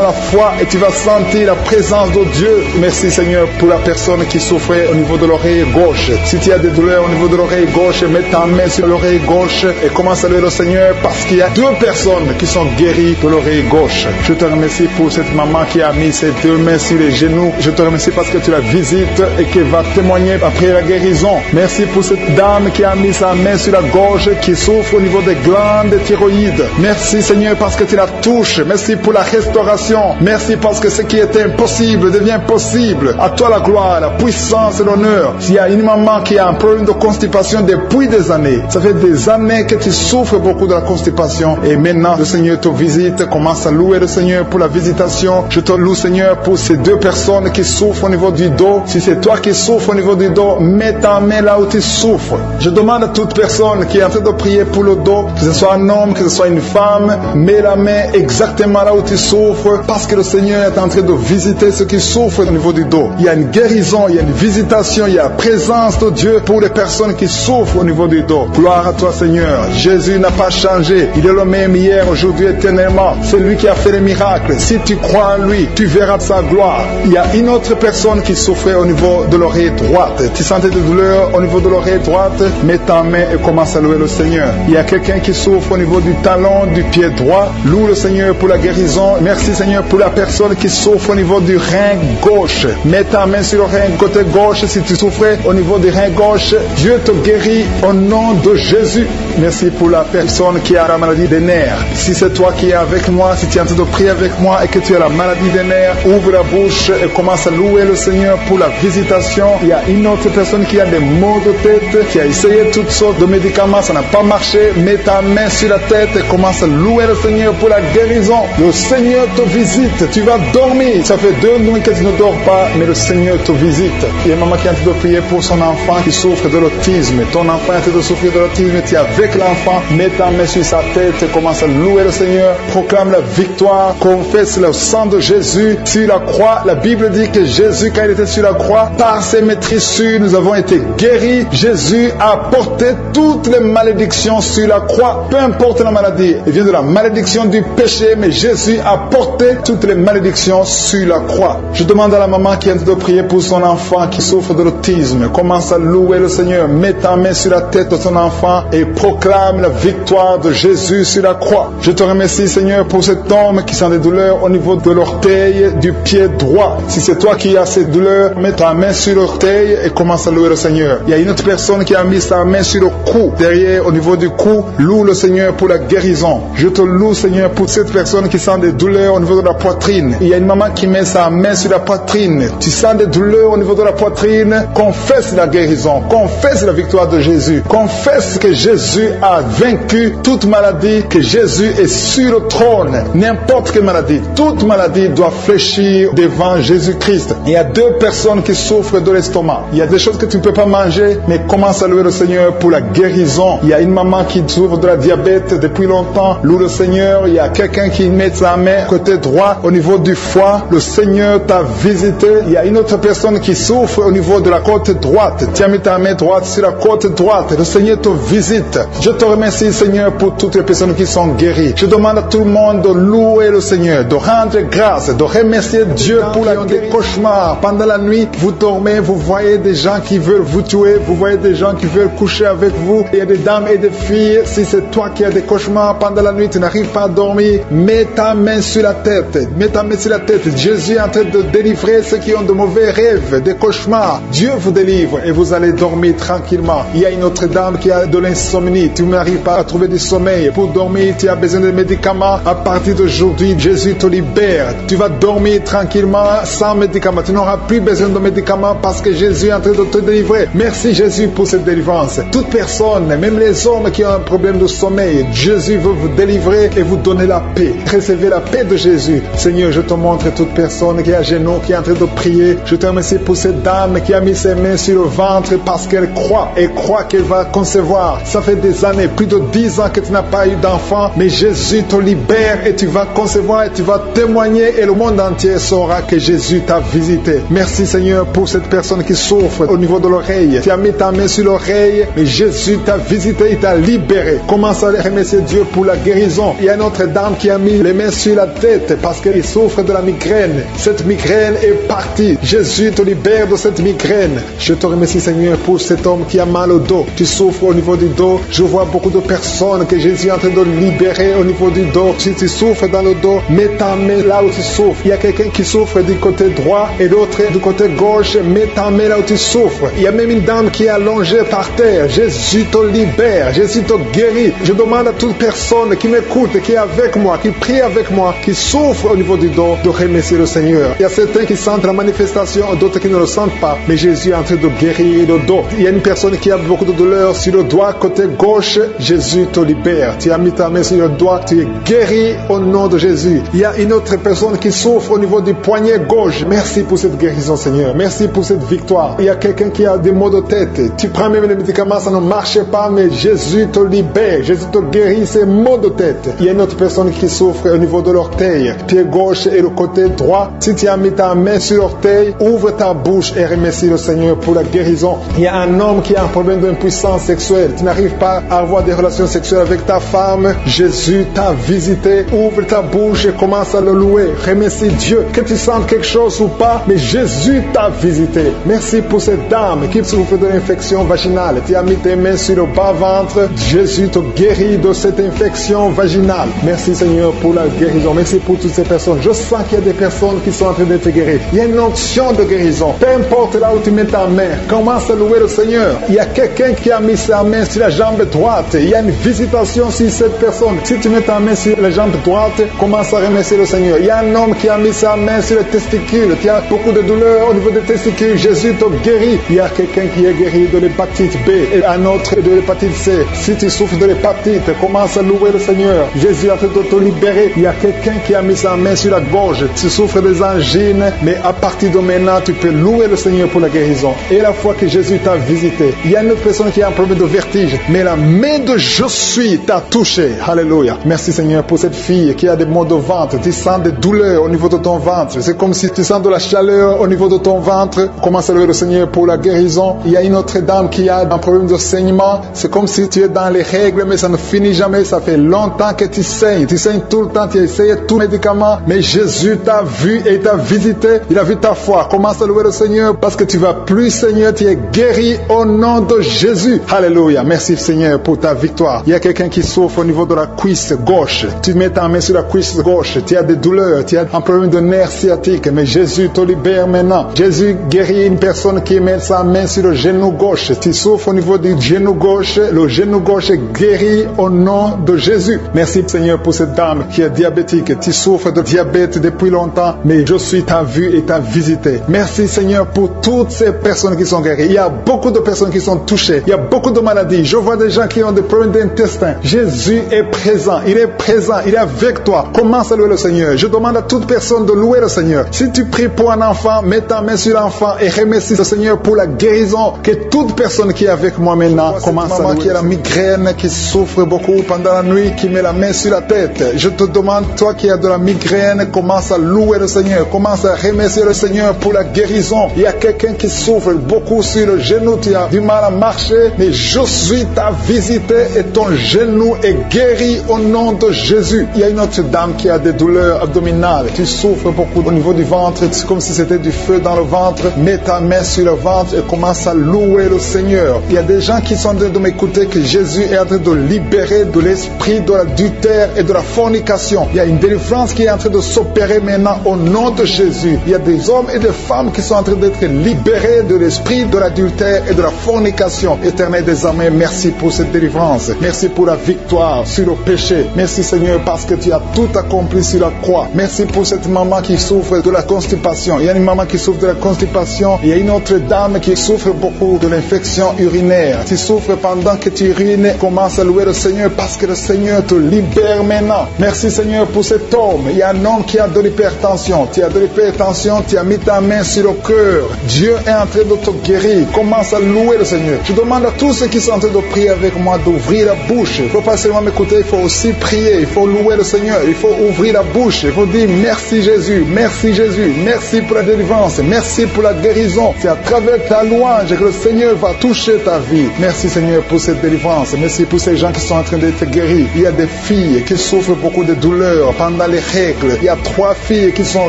la foi et tu vas sentir la présence de Dieu. Merci, Seigneur, pour la personne qui souffrait au niveau de l'oreille gauche. Si tu as des douleurs au niveau de l'oreille gauche, mets ta main sur l'oreille gauche et commence à louer le Seigneur parce qu'il y a 2 personnes qui sont guéries de l'oreille gauche. Je te remercie pour cette maman qui a mis ses 2 mains sur les genoux. Je te remercie parce que tu la visites et qu'elle va témoigner après la guérison. Merci pour cette dame qui a mis sa main sur la gorge, qui souffre au niveau des glandes thyroïdes. Merci, Seigneur, parce que tu la touches. Merci pour la restauration. Merci parce que ce qui était impossible devient possible. À toi la gloire, la puissance et l'honneur. S'il y a une maman qui a un problème de constipation depuis des années, ça fait des années que tu souffres beaucoup de la constipation et maintenant le Seigneur te visite. Commence à louer le Seigneur pour la visitation. Je te loue, Seigneur, pour ces 2 personnes qui souffrent au niveau du dos. Si c'est toi qui souffres au niveau du dos, mets ta main là où tu souffres. Je demande à toute personne qui est en train de prier pour le dos, que ce soit un homme, que ce soit une femme, mets la main exactement là où tu souffres, parce que le Seigneur est en train de visiter ceux qui souffrent au niveau du dos. Il y a une guérison, il y a une visitation, il y a la présence de Dieu pour les personnes qui souffrent au niveau du dos. Gloire à toi, Seigneur. Jésus n'a pas changé. Il est le même hier, aujourd'hui, éternellement. C'est lui qui a fait les miracles. Si tu crois en lui, tu verras sa gloire. Il y a une autre personne qui souffrait au niveau de l'oreille droite. Tu sentais des douleurs au niveau de l'oreille droite? Mets ta main et commence à louer le Seigneur. Il y a quelqu'un qui souffre au niveau du talon, du pied droit. Loue le Seigneur pour la guérison. Merci, Seigneur, pour la personne qui souffre au niveau du rein gauche. Mets ta main sur le rein côté gauche. Si tu souffrais au niveau du rein gauche, Dieu te guérit au nom de Jésus. Merci pour la personne qui a la maladie des nerfs. Si c'est toi qui es avec moi, si tu es en train de prier avec moi et que tu as la maladie des nerfs, ouvre la bouche et commence à louer le Seigneur pour la visitation. Il y a une autre personne qui a des maux de tête, qui a essayé toutes sortes de médicaments, ça n'a pas marché. Mets ta main sur la tête et commence à louer le Seigneur pour la guérison. Le Seigneur te visite, tu vas dormir. Ça fait 2 nuits que tu ne dors pas, mais le Seigneur te visite. Il y a une maman qui est en train de prier pour son enfant qui souffre de l'autisme. Ton enfant est en train de souffrir de l'autisme, tu es avec l'enfant, mets ta main sur sa tête et commence à louer le Seigneur. Proclame la victoire, confesse le sang de Jésus sur la croix. La Bible dit que Jésus, quand il était sur la croix, par ses maîtrissures, nous avons été guéris. Jésus a porté toutes les malédictions sur la croix, peu importe la maladie. Il vient de la malédiction du péché, mais Jésus a porté toutes les malédictions sur la croix. Je demande à la maman qui est en train de prier pour son enfant qui souffre de l'autisme, commence à louer le Seigneur. Mets ta main sur la tête de son enfant et proclame la victoire de Jésus sur la croix. Je te remercie, Seigneur, pour cet homme qui sent des douleurs au niveau de l'orteil du pied droit. Si c'est toi qui as ces douleurs, mets ta main sur l'orteil et commence à louer le Seigneur. Il y a une autre personne qui a mis sa main sur le cou, derrière, au niveau du cou. Loue le Seigneur pour la guérison. Je te loue, Seigneur, pour cette personne qui sent des douleurs au niveau de la poitrine. Il y a une maman qui met sa main sur la poitrine. Tu sens des douleurs au niveau de la poitrine. Confesse la guérison. Confesse la victoire de Jésus. Confesse que Jésus a vaincu toute maladie, que Jésus est sur le trône. N'importe quelle maladie, toute maladie doit fléchir devant Jésus-Christ. Il y a 2 personnes qui souffrent de l'estomac. Il y a des choses que tu ne peux pas manger, mais commence à louer le Seigneur pour la guérison. Il y a une maman qui souffre de la diabète depuis longtemps. Loue le Seigneur. Il y a quelqu'un qui met sa main côté droit au niveau du foie. Le Seigneur t'a visité. Il y a une autre personne qui souffre au niveau de la côte droite. Tu as mis ta main droite sur la côte droite. Le Seigneur te visite. Je te remercie, Seigneur, pour toutes les personnes qui sont guéries. Je demande à tout le monde de louer le Seigneur, de rendre grâce, de remercier Dieu pour des cauchemars. Pendant la nuit, vous dormez, vous voyez des gens qui veulent vous tuer, vous voyez des gens qui veulent coucher avec vous. Il y a des dames et des filles. Si c'est toi qui as des cauchemars pendant la nuit, tu n'arrives pas à dormir, mets ta main sur la tête. Mets ta main sur la tête. Jésus est en train de délivrer ceux qui ont de mauvais rêves, des cauchemars. Dieu vous délivre et vous allez dormir tranquillement. Il y a une autre dame qui a de l'insomnie. Tu n'arrives pas à trouver du sommeil. Pour dormir, tu as besoin de médicaments. À partir d'aujourd'hui, Jésus te libère. Tu vas dormir tranquillement sans médicaments. Tu n'auras plus besoin de médicaments parce que Jésus est en train de te délivrer. Merci Jésus pour cette délivrance. Toute personne, même les hommes qui ont un problème de sommeil, Jésus veut vous délivrer et vous donner la paix. Recevez la paix de Jésus. Seigneur, je te montre toute personne qui est à genoux, qui est en train de prier. Je te remercie pour cette dame qui a mis ses mains sur le ventre parce qu'elle croit et croit qu'elle va concevoir. Ça fait des années, plus de 10 ans que tu n'as pas eu d'enfant, mais Jésus te libère et tu vas concevoir et tu vas témoigner et le monde entier saura que Jésus t'a visité. Merci Seigneur pour cette personne qui souffre au niveau de l'oreille. Tu as mis ta main sur l'oreille, mais Jésus t'a visité, il t'a libéré. Commence à remercier Dieu pour la guérison. Il y a une autre dame qui a mis les mains sur la tête parce qu'elle souffre de la migraine. Cette migraine est partie. Jésus te libère de cette migraine. Je te remercie Seigneur pour cet homme qui a mal au dos. Tu souffres au niveau du dos. Je vois beaucoup de personnes que Jésus est en train de libérer au niveau du dos. Si tu souffres dans le dos, mets ta main là où tu souffres. Il y a quelqu'un qui souffre du côté droit et l'autre du côté gauche. Mets ta main là où tu souffres. Il y a même une dame qui est allongée par terre. Jésus te libère. Jésus te guérit. Je demande à toute personne qui m'écoute, qui est avec moi, qui prie avec moi, qui souffre au niveau du dos, de remercier le Seigneur. Il y a certains qui sentent la manifestation, d'autres qui ne le sentent pas. Mais Jésus est en train de guérir le dos. Il y a une personne qui a beaucoup de douleur sur le doigt, côté gauche. Jésus te libère. Tu as mis ta main sur le doigt, tu es guéri au nom de Jésus. Il y a une autre personne qui souffre au niveau du poignet gauche. Merci pour cette guérison, Seigneur. Merci pour cette victoire. Il y a quelqu'un qui a des maux de tête. Tu prends même les médicaments, ça ne marche pas, mais Jésus te libère. Jésus te guérit. guéris ces maux de tête. Il y a une autre personne qui souffre au niveau de l'orteil, pied gauche et le côté droit. Si tu as mis ta main sur l'orteil, ouvre ta bouche et remercie le Seigneur pour la guérison. Il y a un homme qui a un problème d'impuissance sexuelle. Tu n'arrives pas à avoir des relations sexuelles avec ta femme. Jésus t'a visité. Ouvre ta bouche et commence à le louer. Remercie Dieu. Que tu sentes quelque chose ou pas, mais Jésus t'a visité. Merci pour cette dame qui souffre de l'infection vaginale. Tu as mis tes mains sur le bas-ventre. Jésus te guérit de cette infection vaginale. Merci Seigneur pour la guérison. Merci pour toutes ces personnes. Je sens qu'il y a des personnes qui sont en train d'être guéries. Il y a une onction de guérison. Peu importe là où tu mets ta main, commence à louer le Seigneur. Il y a quelqu'un qui a mis sa main sur la jambe droite. Il y a une visitation sur cette personne. Si tu mets ta main sur la jambe droite, commence à remercier le Seigneur. Il y a un homme qui a mis sa main sur les testicules. Tu as beaucoup de douleurs au niveau des testicules. Jésus te guérit. Il y a quelqu'un qui est guéri de l'hépatite B et un autre de l'hépatite C. Si tu souffres de l'hépatite, commence à louer le Seigneur. Jésus a fait de te libérer. Il y a quelqu'un qui a mis sa main sur la gorge. Tu souffres des angines, mais à partir de maintenant, tu peux louer le Seigneur pour la guérison. Et la fois que Jésus t'a visité, il y a une autre personne qui a un problème de vertige, mais la main de je suis t'a touché. Alléluia. Merci Seigneur pour cette fille qui a des maux de ventre. Tu sens des douleurs au niveau de ton ventre. C'est comme si tu sens de la chaleur au niveau de ton ventre. Commence à louer le Seigneur pour la guérison. Il y a une autre dame qui a un problème de saignement. C'est comme si tu es dans les règles, mais ça ne finit jamais. Ça fait longtemps que tu saignes. Tu saignes tout le temps. Tu as essayé tout médicament, mais Jésus t'a vu et t'a visité. Il a vu ta foi. Commence à louer le Seigneur parce que tu vas plus, Seigneur. Tu es guéri au nom de Jésus. Alléluia. Merci Seigneur pour ta victoire. Il y a quelqu'un qui souffre au niveau de la cuisse gauche. Tu mets ta main sur la cuisse gauche. Tu as des douleurs. Tu as un problème de nerf sciatique, mais Jésus te libère maintenant. Jésus guérit une personne qui met sa main sur le genou gauche. Tu souffres au niveau du genou gauche. Le genou gauche est guéri au nom de Jésus. Merci Seigneur pour cette dame qui est diabétique. Tu souffres de diabète depuis longtemps, mais je suis t'a vu et t'a visité. Merci Seigneur pour toutes ces personnes qui sont guéries. Il y a beaucoup de personnes qui sont touchées. Il y a beaucoup de maladies. Je vois des gens qui ont des problèmes d'intestin. Jésus est présent. Il est présent. Il est avec toi. Commence à louer le Seigneur. Je demande à toute personne de louer le Seigneur. Si tu pries pour un enfant, mets ta main sur l'enfant et remercie le Seigneur pour la guérison. Que toute personne qui est avec moi maintenant commence à louer. Qui a la migraine, qui souffre beaucoup pendant la nuit, qui met la main sur la tête. Je te demande, toi qui as de la migraine, commence à louer le Seigneur. Commence à remercier le Seigneur pour la guérison. Il y a quelqu'un qui souffre beaucoup sur le genou. Tu as du mal à marcher, mais je suis ta visité et ton genou est guéri au nom de Jésus. Il y a une autre dame qui a des douleurs abdominales. Tu souffres beaucoup au niveau du ventre. C'est comme si c'était du feu dans le ventre. Mets ta main sur le ventre et commence à louer le Seigneur. Il y a des gens qui sont en train de m'écouter que Jésus est en train de libérer de l'esprit de l'adultère et de la fornication. Il y a une délivrance qui est en train de s'opérer maintenant au nom de Jésus. Il y a des hommes et des femmes qui sont en train d'être libérés de l'esprit de l'adultère et de la fornication. Éternel des armées, merci pour cette délivrance. Merci pour la victoire sur le péché. Merci Seigneur parce que tu as tout accompli sur la croix. Merci pour cette maman qui souffre de la constipation. Il y a une maman qui souffre de la constipation. Il y a une autre dame qui souffre beaucoup de l'infection urinaire. Tu souffres pendant que tu urines. Commence à louer le Seigneur parce que le Seigneur te libère maintenant. Merci Seigneur pour cet homme. Il y a un homme qui a de l'hypertension. Tu as de l'hypertension, tu as mis ta main sur le cœur. Dieu est en train de te guérir. Commence à louer le Seigneur. Je demande à tous ceux qui sont en train de prier avec moi d'ouvrir la bouche. Il ne faut pas seulement m'écouter, il faut aussi prier. Il faut louer le Seigneur. Il faut ouvrir la bouche. Il faut dire merci Jésus, merci Jésus, merci pour la délivrance, merci pour la guérison. C'est à travers ta louange que le Seigneur va toucher ta vie. Merci Seigneur pour cette délivrance. Merci pour ces gens qui sont en train d'être guéris. Il y a des filles qui souffrent beaucoup de douleurs pendant les règles. Il y a 3 filles qui sont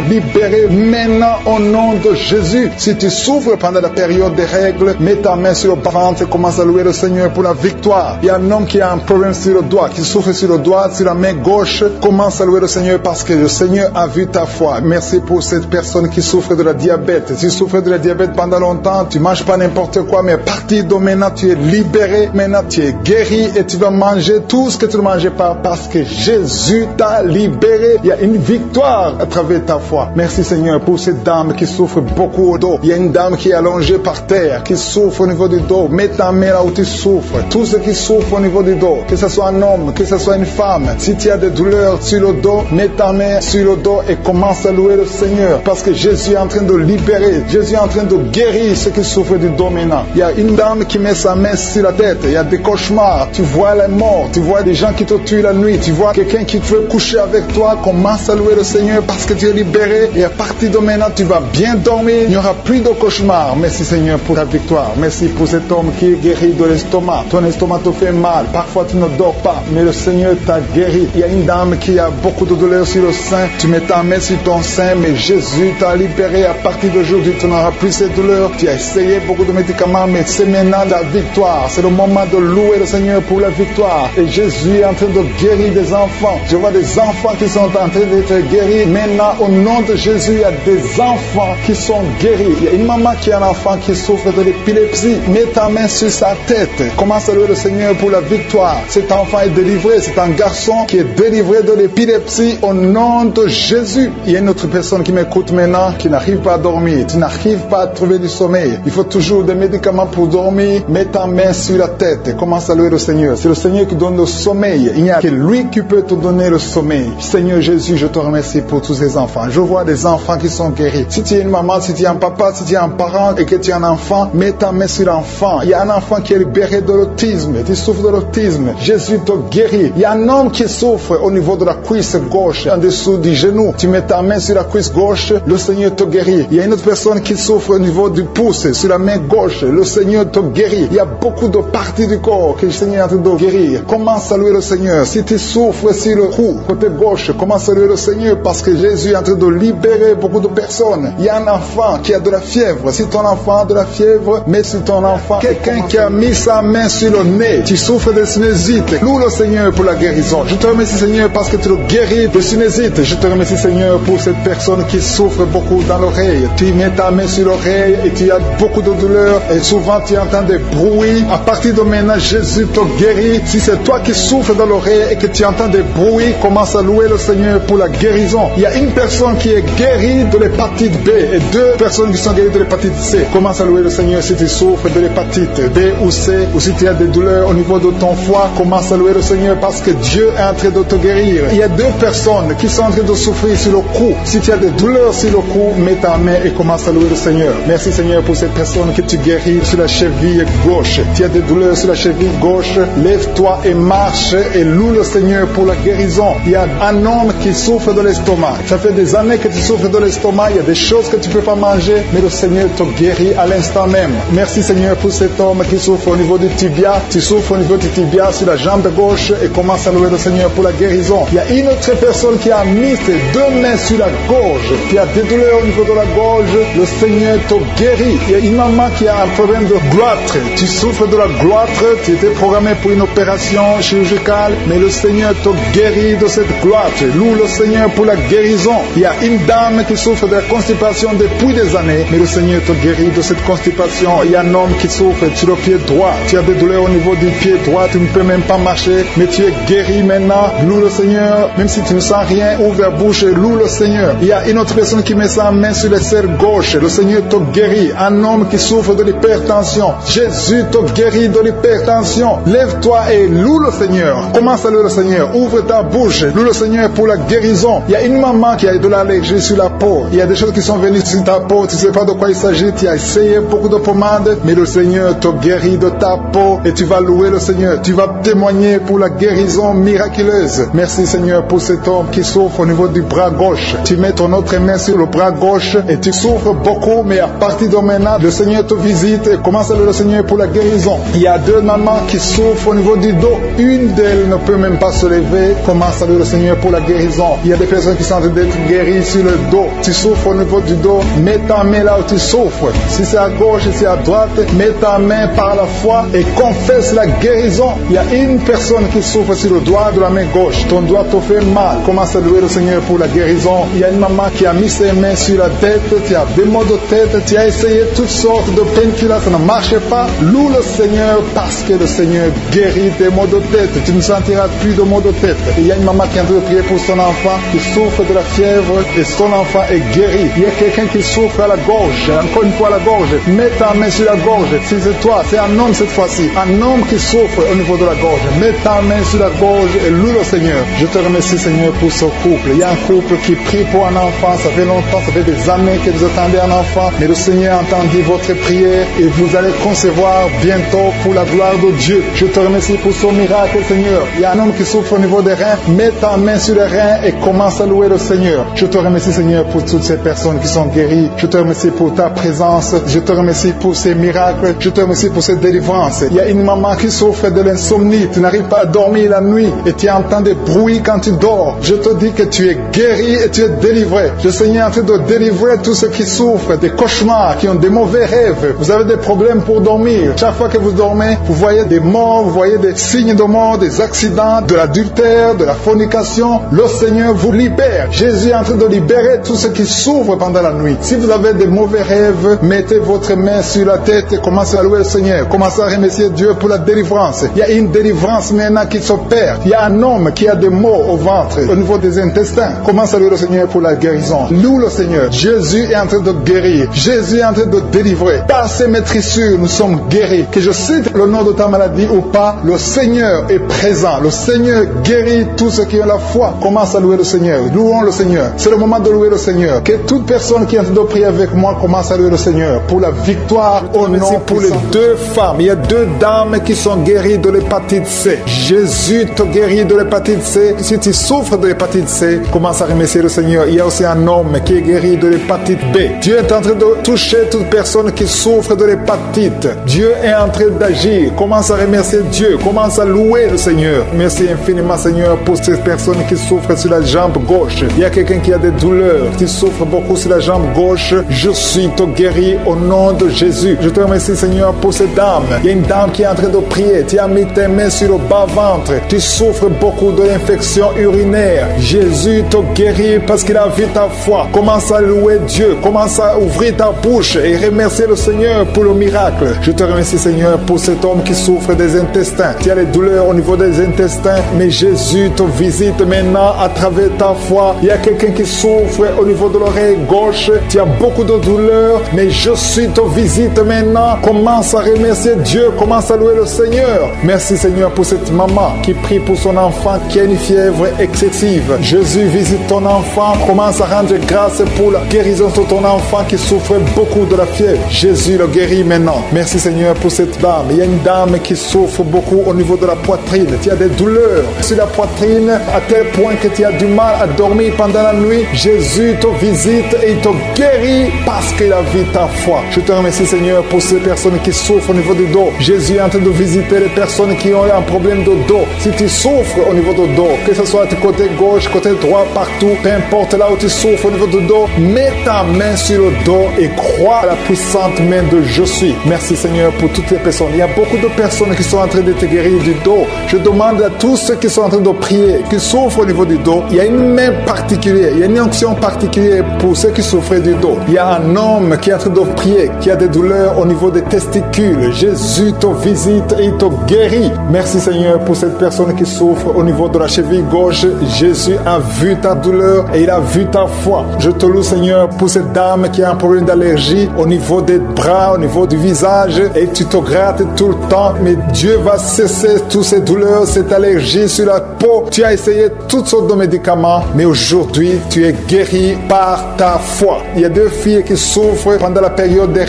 libérées maintenant au nom de Jésus. Si tu souffres pendant la période des règles, mets ta main sur le ventre et commence à louer le Seigneur pour la victoire. Il y a un homme qui a un problème sur le doigt, qui souffre sur le doigt, sur la main gauche. Commence à louer le Seigneur parce que le Seigneur a vu ta foi. Merci pour cette personne qui souffre de la diabète. Si tu souffres de la diabète pendant longtemps, tu manges pas n'importe quoi, mais à partir de maintenant, tu es libéré. Maintenant, tu es guéri et tu vas manger tout ce que tu ne mangeais pas parce que Jésus t'a libéré. Il y a une victoire à travers ta foi. Merci Seigneur pour cette dame qui souffre beaucoup au dos. Il y a une dame qui est allongée par terre, qui souffre au niveau du dos. Mets ta main là où tu souffres. Tous ceux qui souffrent au niveau du dos, que ce soit un homme, que ce soit une femme, si tu as des douleurs sur le dos, mets ta main sur le dos et commence à louer le Seigneur parce que Jésus est en train de libérer. Jésus est en train de guérir ceux qui souffrent du dos maintenant. Il y a une dame qui met sa main sur la tête. Il y a des cauchemars. Tu vois les morts. mort. Tu vois des gens qui te tuent la nuit. Tu vois quelqu'un qui veut coucher avec toi. Commence à louer le Seigneur parce que tu es libéré. Et à partir de maintenant, tu vas bien dormir. Il n'y aura plus de cauchemars. Merci Seigneur pour ta victoire. Merci pour cet homme qui est guéri de l'estomac. Ton estomac te fait mal. Parfois tu ne dors pas. Mais le Seigneur t'a guéri. Il y a une dame qui a beaucoup de douleur sur le sein. Tu mets ta main sur ton sein. Mais Jésus t'a libéré. À partir d'aujourd'hui, tu n'auras plus cette douleur. Tu as essayé beaucoup de médicaments. Mais c'est maintenant la victoire. C'est le moment de louer le Seigneur pour la victoire. Et Jésus est en train de guérir des enfants. Je vois des enfants qui sont en train d'être guéris. Maintenant, au nom de Jésus, il y a des enfants qui sont guéris. Il y a une maman qui a un enfant qui souffre de l'épilepsie. Mets ta main sur sa tête. Commence à louer le Seigneur pour la victoire. Cet enfant est délivré. C'est un garçon qui est délivré de l'épilepsie au nom de Jésus. Il y a une autre personne qui m'écoute maintenant qui n'arrive pas à dormir. Tu n'arrives pas à trouver du sommeil. Il faut toujours des médicaments pour dormir. Mets ta main sur la tête. Commence à louer le Seigneur. C'est le Seigneur qui donne le sommeil. Il n'y a que lui qui peut te donner le sommeil. Seigneur Jésus, je te remercie pour tous ces enfants. Je vois des enfants qui sont guéris. Si tu es une maman, si tu es un papa, si tu es un parent et que tu es un enfant, mets ta main sur l'enfant. Il y a un enfant qui est libéré de l'autisme. Tu souffres de l'autisme. Jésus te guérit. Il y a un homme qui souffre au niveau de la cuisse gauche, en dessous du genou. Tu mets ta main sur la cuisse gauche, le Seigneur te guérit. Il y a une autre personne qui souffre au niveau du pouce, sur la main gauche. Le Seigneur te guérit. Il y a beaucoup de parties du corps que le Seigneur est en train de guérir. Commence à louer le Seigneur. Si tu souffres sur le cou, côté gauche, commence à louer le Seigneur parce que Jésus est en train de libérer beaucoup de personnes. Il y a un enfant qui a de la fièvre. Si ton enfant a de la fièvre, mets sur ton enfant quelqu'un qui a mis sa main sur le nez. Tu souffres de sinusite. Loue le Seigneur pour la guérison. Je te remercie Seigneur parce que tu le guéris de sinusite. Je te remercie Seigneur pour cette personne qui souffre beaucoup dans l'oreille. Tu mets ta main sur l'oreille et tu as beaucoup de douleur et souvent tu entends des bruits. À partir de maintenant, Jésus te guérit. Si c'est toi qui souffres dans l'oreille et que tu entends des bruits, commence à louer le Seigneur pour la guérison. Il y a une personne qui est guérie de l'hépatite B et deux personnes qui sont guéries de l'hépatite C. Commence à louer le Seigneur si tu souffres de l'hépatite B ou C, ou si tu as des douleurs au niveau de ton foie. Commence à louer le Seigneur parce que Dieu est en train de te guérir. Il y a deux personnes qui sont en train de souffrir sur le cou. Si tu as des douleurs sur le cou, mets ta main et commence à louer le Seigneur. Merci Seigneur pour cette personne que tu guéris sur la cheville gauche. Tu as des douleurs sur la cheville gauche, lève-toi et marche et loue le Seigneur pour la guérison. Il y a un homme qui souffre de l'estomac. Ça fait des années que tu souffres de l'estomac. Il y a des choses que tu ne peux pas manger, mais le Seigneur te guérit à l'instant même. Merci Seigneur pour cet homme qui souffre au niveau du tibia. Tu souffres au niveau du tibia sur la jambe gauche et commence à louer le Seigneur pour la guérison. Il y a une autre personne qui a mis ses deux mains sur la gorge. Tu as des douleurs au niveau de la gorge. Le Seigneur te guérit. Il y a une maman qui a un problème de gloître. Tu souffres de la gloître. Tu étais programmé pour une opération chirurgicale, mais le Seigneur te guérit de cette gloître. Loue le Seigneur pour la guérison. Il y a une dame qui souffre de la constipation depuis des années, mais le Seigneur te guérit de cette constipation. Il y a un homme qui souffre sur le pied droit. Tu as des douleurs au niveau du pied droit. Tu ne peux même pas marcher, mais tu es guéri maintenant. Loue le Seigneur. Même si tu ne sens rien, ouvre la bouche et loue le Seigneur. Il y a une autre personne qui met sa main sur l'aisselle gauche. Le Seigneur te guérit. Un homme qui souffre de l'hypertension. Jésus te guérit de l'hypertension. Lève-toi et loue le Seigneur. Commence à louer le Seigneur. Ouvre ta bouche. Loue le Seigneur pour la guérison. Il y a une maman qui a de l'allergie sur la peau. Il y a des choses qui sont venues sur ta peau. Tu ne sais pas de quoi il s'agit. Tu as essayé beaucoup de pommades, mais le Seigneur te guérit de ta peau et tu vas louer le Seigneur. Tu vas témoigner pour la guérison miraculeuse. Merci Seigneur pour cet homme qui souffre au niveau du bras gauche. Tu mets ton autre main sur le bras gauche et tu souffres beaucoup, mais à partir de maintenant, le Seigneur te visite et commence à louer le Seigneur pour la guérison. Il y a deux mamans qui souffrent au niveau du dos. Une d'elles ne peut même pas se lever. Commence à louer le Seigneur pour la guérison. Il y a des personnes qui sont en train d'être guéries sur le dos. Tu souffres au niveau du dos. Mets ta main là où tu souffres. Si c'est à gauche, si c'est à droite, mets ta main par la foi et confesse la guérison. Il y a une personne qui souffre sur le doigt de la main gauche. Ton doigt te fait mal. Commence à louer le Seigneur pour la guérison. Il y a une maman qui a mis ses mains sur la tête. Tu as des maux de tête. Tu as essayé toutes sortes de painkillers. Ça ne marchait pas. Loue le Seigneur parce que le Seigneur guérit tes maux de tête. Tu ne sentiras plus de maux de tête. Et il y a une maman qui est en train de prier pour son enfant qui souffre de la fièvre et son enfant est guéri. Il y a quelqu'un qui souffre à la gorge. Encore une fois à la gorge. Mets ta main sur la gorge. Si c'est toi, c'est un homme cette fois-ci. Un homme qui souffre au niveau de la gorge. Mets ta main sur la gorge et loue le Seigneur. Je te remercie Seigneur pour ce couple. Il y a un couple qui prie pour un enfant. Ça fait longtemps, ça fait des années que vous attendez un enfant. Mais le Seigneur a entendu votre prière et vous allez concevoir bientôt pour la gloire de Dieu. Je te remercie pour son miracle, Seigneur. Il y a un homme qui souffre au niveau des reins. Mets ta main sur les reins et commence à louer le Seigneur. Je te remercie, Seigneur, pour toutes ces personnes qui sont guéries. Je te remercie pour ta présence. Je te remercie pour ces miracles. Je te remercie pour cette délivrance. Il y a une maman qui souffre de l'insomnie. Tu n'arrives pas à dormir la nuit et tu entends des bruits quand tu dors. Je te dis que tu es guéri et tu es délivré. Le Seigneur est en train de délivrer tous ceux qui souffrent des cauchemars, qui ont des mauvais rêves. Vous avez des problèmes pour dormir. Chaque fois que vous dormez, vous voyez des morts, vous voyez des signes de mort, des accidents, de l'adultère, de la fornication. Le Seigneur vous libère. Jésus est en train de libérer tous ceux qui souffrent pendant la nuit. Si vous avez des mauvais rêves, mettez votre main sur la tête et commencez à louer le Seigneur. Commencez à remercier Dieu pour la délivrance. Il y a une délivrance maintenant qui s'opère. Il y a un homme qui a des maux au ventre, au niveau des intestins. Commence à louer le Seigneur pour la guérison. Loue le Seigneur. Jésus est en train de guérir. Jésus est en train de délivrer. Par ses maîtrissures, nous sommes guéris. Que je cite le nom de ta maladie ou pas, le Seigneur est présent. Le Seigneur guérit tous ceux qui ont la foi. Commence à louer le Seigneur. Louons le Seigneur. C'est le moment de louer le Seigneur. Que toute personne qui est en train de prier avec moi commence à louer le Seigneur pour la victoire au nom. Pour les deux femmes, il y a deux dames qui sont guéries de l'hépatite C. Jésus te guérit de l'hépatite C. Si tu souffres de l'hépatite C, commence à remercier le Seigneur. Il y a aussi un homme qui est guéri de l'hépatite B. Dieu est en train de toucher toute personne qui souffre de l'hépatite. Dieu est en train d'agir. Commence à remercier Dieu. Commence à louer le Seigneur. Merci infiniment, Seigneur, pour ces personnes qui souffrent sur la jambe gauche. Il y a quelqu'un qui a des douleurs, qui souffre beaucoup sur la jambe gauche. Je suis te guéri au nom de Jésus. Je te remercie, Seigneur, pour cette dame. Il y a une dame qui est en train de prier. Tu as mis tes mains sur le bas-ventre. Tu souffres beaucoup de l'infection urinaire. Jésus te guérit parce qu'il a vu ta foi. Commence à louer Dieu. Commence à ouvrir ta bouche et remercier le Seigneur pour le miracle. Je te remercie, Seigneur, pour cet homme qui souffre des intestins. Tu as les douleurs au niveau des intestins, mais Jésus te visite maintenant à travers ta foi. Il y a quelqu'un qui souffre au niveau de l'oreille gauche. Tu as beaucoup de douleurs, mais Jésus te visite maintenant. Commence à remercier Dieu. Commence à louer le Seigneur. Merci, Seigneur, pour cette maman qui prie pour son enfant qui a une fièvre excessive. Jésus visite ton enfant. Commence à rendre grâce pour la guérison de ton enfant qui souffre beaucoup de la fièvre. Jésus le guérit maintenant. Merci, Seigneur, pour cette dame. Il y a une dame qui souffre beaucoup au niveau de la poitrine. Tu as des douleurs sur la poitrine à tel point que tu as du mal à dormir pendant la nuit. Jésus te visite et il te guérit parce qu'il a vu ta foi. Je te remercie, Seigneur, pour ces personnes qui souffrent au niveau du dos. Jésus est en train de visiter les personnes qui ont un problème de dos. Si tu souffres au niveau du dos, que ce soit du côté gauche, côté droit, partout, peu importe là où tu souffres au niveau du dos, mets ta main sur le dos et crois à la puissante main de Je suis. Merci, Seigneur, pour toutes les personnes. Il y a beaucoup de personnes qui sont en train de te guérir du dos. Je demande à tous ceux qui sont en train de prier, qui souffrent au niveau du dos, il y a une main particulière, il y a une onction particulière pour ceux qui souffrent du dos. Il y a un homme qui est en train de prier, qui a des douleurs au niveau des testicules. Jésus te visite et il te guérit. Merci, Seigneur, pour cette personne qui souffre au niveau de la cheville gauche. Jésus a vu ta douleur et il a vu ta foi. Je te loue, Seigneur, pour cette dame qui a un problème d'allergie au niveau des bras, au niveau du visage, et tu te grattes tout le temps, mais Dieu va cesser toutes ces douleurs, cette allergie sur la peau. Tu as essayé toutes sortes de médicaments, mais aujourd'hui, tu es guéri par ta foi. Il y a deux filles qui souffrent pendant la période des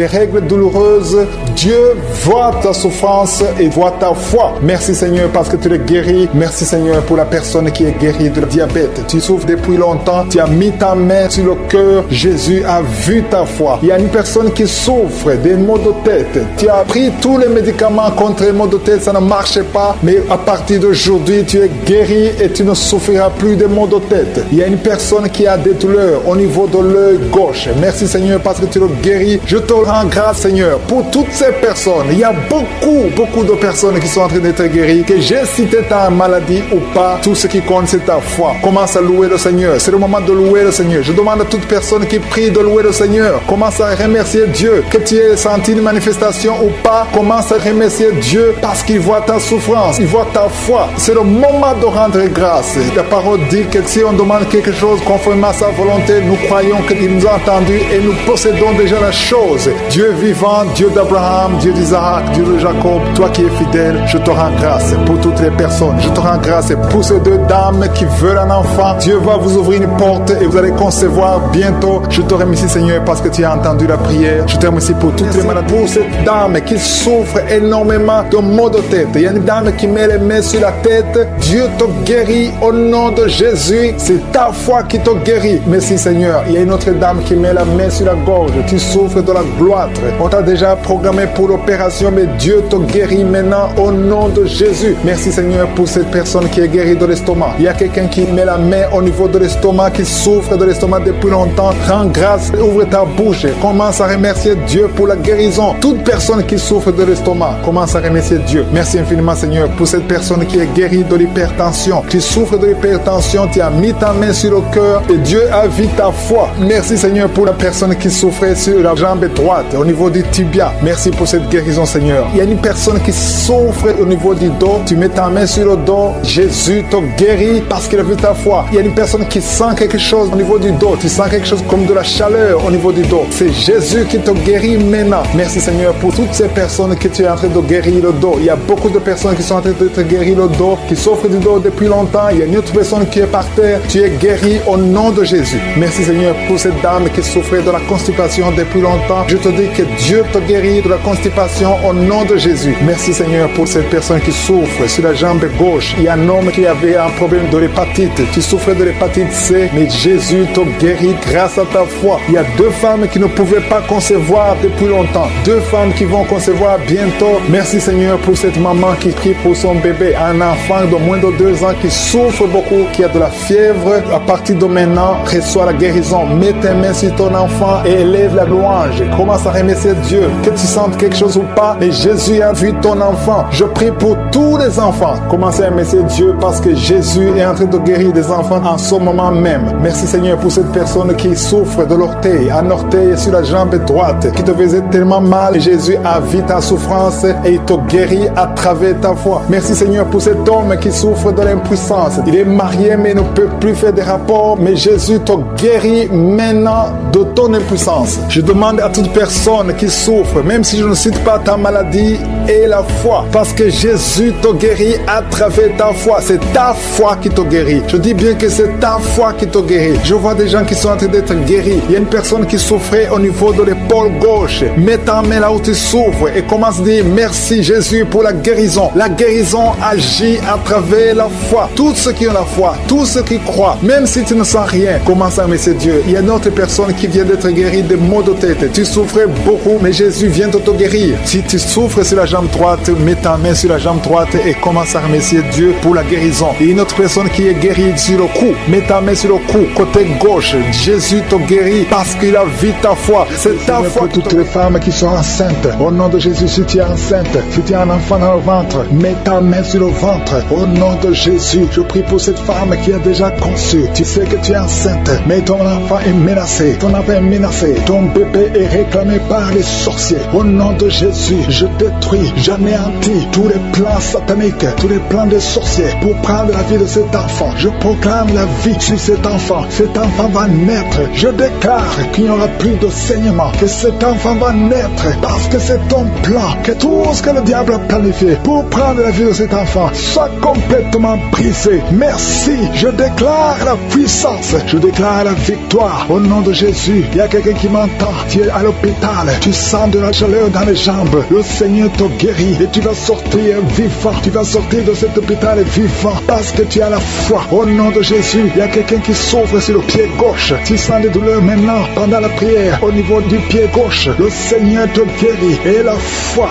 règles douloureuses. Dieu voit ta souffrance et voit ta foi. Merci, Seigneur, parce que tu es guéri. Merci, Seigneur, pour la personne qui est guérie de diabète. Tu souffres depuis longtemps. Tu as mis ta main sur le cœur. Jésus a vu ta foi. Il y a une personne qui souffre des maux de tête. Tu as pris tous les médicaments contre les maux de tête. Ça ne marchait pas. Mais à partir d'aujourd'hui, tu es guéri et tu ne souffriras plus des maux de tête. Il y a une personne qui a des douleurs au niveau de l'œil gauche. Merci, Seigneur, parce que tu le guéris. Je te rends grâce, Seigneur, pour toutes ces personnes. Il y a beaucoup de personnes qui sont en train d'être guéries. Que j'ai cité ta maladie ou pas, tout ce qui compte, c'est ta foi. Commence à louer le Seigneur. C'est le moment de louer le Seigneur. Je demande à toute personne qui prie de louer le Seigneur. Commence à remercier Dieu. Que tu aies senti une manifestation ou pas, commence à remercier Dieu parce qu'il voit ta souffrance, il voit ta foi. C'est le moment de rendre grâce. La parole dit que si on demande quelque chose conformément à sa volonté, nous croyons qu'il nous a entendus et nous possédons déjà la chose. Dieu vivant, Dieu d'Abraham, Dieu d'Isaac, Dieu de Jacob, toi qui es fidèle, je te rends grâce pour toutes les personnes. Je te rends grâce pour ces deux dames qui veulent un enfant. Dieu va vous ouvrir une porte et vous allez concevoir bientôt. Je te remercie, Seigneur, parce que tu as entendu la prière. Je te remercie pour toutes les maladies. Pour cette dame qui souffre énormément de maux de tête. Il y a une dame qui met les mains sur la tête. Dieu te guérit au nom de Jésus. C'est ta foi qui te guérit. Merci Seigneur. Il y a une autre dame qui met la main sur la gorge. Tu souffres de la gloître. On t'a déjà programmé pour l'opération, mais Dieu te guérit maintenant au nom de Jésus. Merci Seigneur pour cette personne qui est guérie de l'estomac. Il y a quelqu'un qui met la main au niveau de l'estomac, qui souffre de l'estomac depuis longtemps. Rends grâce, ouvre ta bouche. Commence à remercier Dieu pour la guérison. Toute personne qui souffre de l'estomac, commence à remercier Dieu. Merci infiniment Seigneur pour cette personne qui est guérie de l'hypertension. Tu souffres de l'hypertension, tu as mis ta main sur le cœur et Dieu a vu ta foi. Merci Seigneur pour la personne qui souffrait sur la jambe droite, au niveau du tibia. Merci pour cette guérison Seigneur. Il y a une personne qui souffre au niveau du dos. Tu mets ta main sur le dos. Jésus te guérit parce qu'il a vu ta foi. Il y a une personne qui sent quelque chose au niveau du dos. Tu sens quelque chose comme de la chaleur au niveau du dos. C'est Jésus qui te guérit maintenant. Merci Seigneur pour toutes ces personnes que tu es en train de guérir le dos. Il y a beaucoup de personnes qui sont en train de te guérir le dos, qui souffrent du dos depuis longtemps. Il y a une autre personne qui est par terre. Tu es guéri au nom de Jésus. Merci Seigneur pour cette dame qui souffrait de la constipation depuis longtemps. Je te dis que Dieu te guérit de la constipation au nom de Jésus. Merci Seigneur pour cette personne qui souffre sur la jambe gauche. Il y a un homme qui avait un problème de l'hépatite. Tu souffrais de l'hépatite C, mais Jésus te guérit grâce à ta foi. Il y a 2 femmes qui ne pouvaient pas concevoir depuis longtemps. 2 femmes qui vont concevoir bientôt. Merci Seigneur pour cette maman qui prie pour son bébé. Un enfant de moins de 2 ans qui souffre beaucoup, qui a de la fièvre. À partir de maintenant, reçois la guérison. Mets tes mains sur ton enfant et élève la louange. Commence à remercier Dieu. Que tu sentes quelque chose ou pas, mais Jésus a vu ton enfant. Je prie pour tous les enfants. Commencez à remercier Dieu parce que Jésus est en train de guérir des enfants en ce moment même. Merci Seigneur pour cette personne qui souffre de l'orteil, un orteil sur la jambe droite, qui te faisait tellement mal. Jésus a vu ta souffrance et il te guérit à travers ta foi. Merci Seigneur pour cet homme qui souffre de l'impuissance. Il est marié mais ne peut plus faire des rapports, mais Jésus te guérit maintenant de ton impuissance. Je demande à toute personne qui souffre, même si je ne cite pas ta maladie, et la foi, parce que Jésus te guérit à travers ta foi. C'est ta foi qui te guérit. Je dis bien que c'est ta foi qui te guérit. Je vois des gens qui sont en train d'être guéris. Il y a une personne qui souffrait au niveau de l'épaule gauche. Mets ta main là où tu souffres et commence à dire merci Jésus pour la guérison. La guérison agit à travers la foi. Tous ceux qui ont la foi, tous ceux qui croient, même si tu ne sens rien, commence à remercier Dieu. Il y a une autre personne qui vient d'être guérie de maux de tête. Tu souffrais beaucoup, mais Jésus vient de te guérir. Si tu souffres sur la jambe droite, mets ta main sur la jambe droite et commence à remercier Dieu pour la guérison. Et une autre personne qui est guérie sur le cou, mets ta main sur le cou, côté gauche. Jésus te guérit parce qu'il a vu ta foi. C'est ta foi. Pour toutes les femmes qui sont enceintes, au nom de Jésus, si tu es enceinte, si tu as un enfant dans le ventre, mets ta main sur le ventre. Au nom de Jésus, je prie pour cette femme qui a déjà conçu. Tu sais que tu es enceinte, mais ton enfant est menacé. Ton enfant est menacé. Ton bébé est réclamé par les sorciers. Au nom de Jésus, je détruis, j'anéantis tous les plans sataniques, tous les plans des sorciers pour prendre la vie de cet enfant. Je proclame la vie sur cet enfant. Cet enfant va naître. Je déclare qu'il n'y aura plus de saignement, que cet enfant va naître parce que c'est ton plan, que tout ce que le diable a planifié pour prendre la vie de cet enfant soit complètement brisé. Merci. Je déclare la puissance. Je déclare la victoire au nom de Jésus. Il y a quelqu'un qui m'entend. Tu es à l'hôpital. Tu sens de la chaleur dans les jambes. Le Seigneur te guérit et tu vas sortir vivant. Tu vas sortir de cet hôpital vivant parce que tu as la foi. Au nom de Jésus, il y a quelqu'un qui souffre sur le pied gauche. Tu sens des douleurs maintenant pendant la prière au niveau du pied gauche. Le Seigneur te guérit et la foi,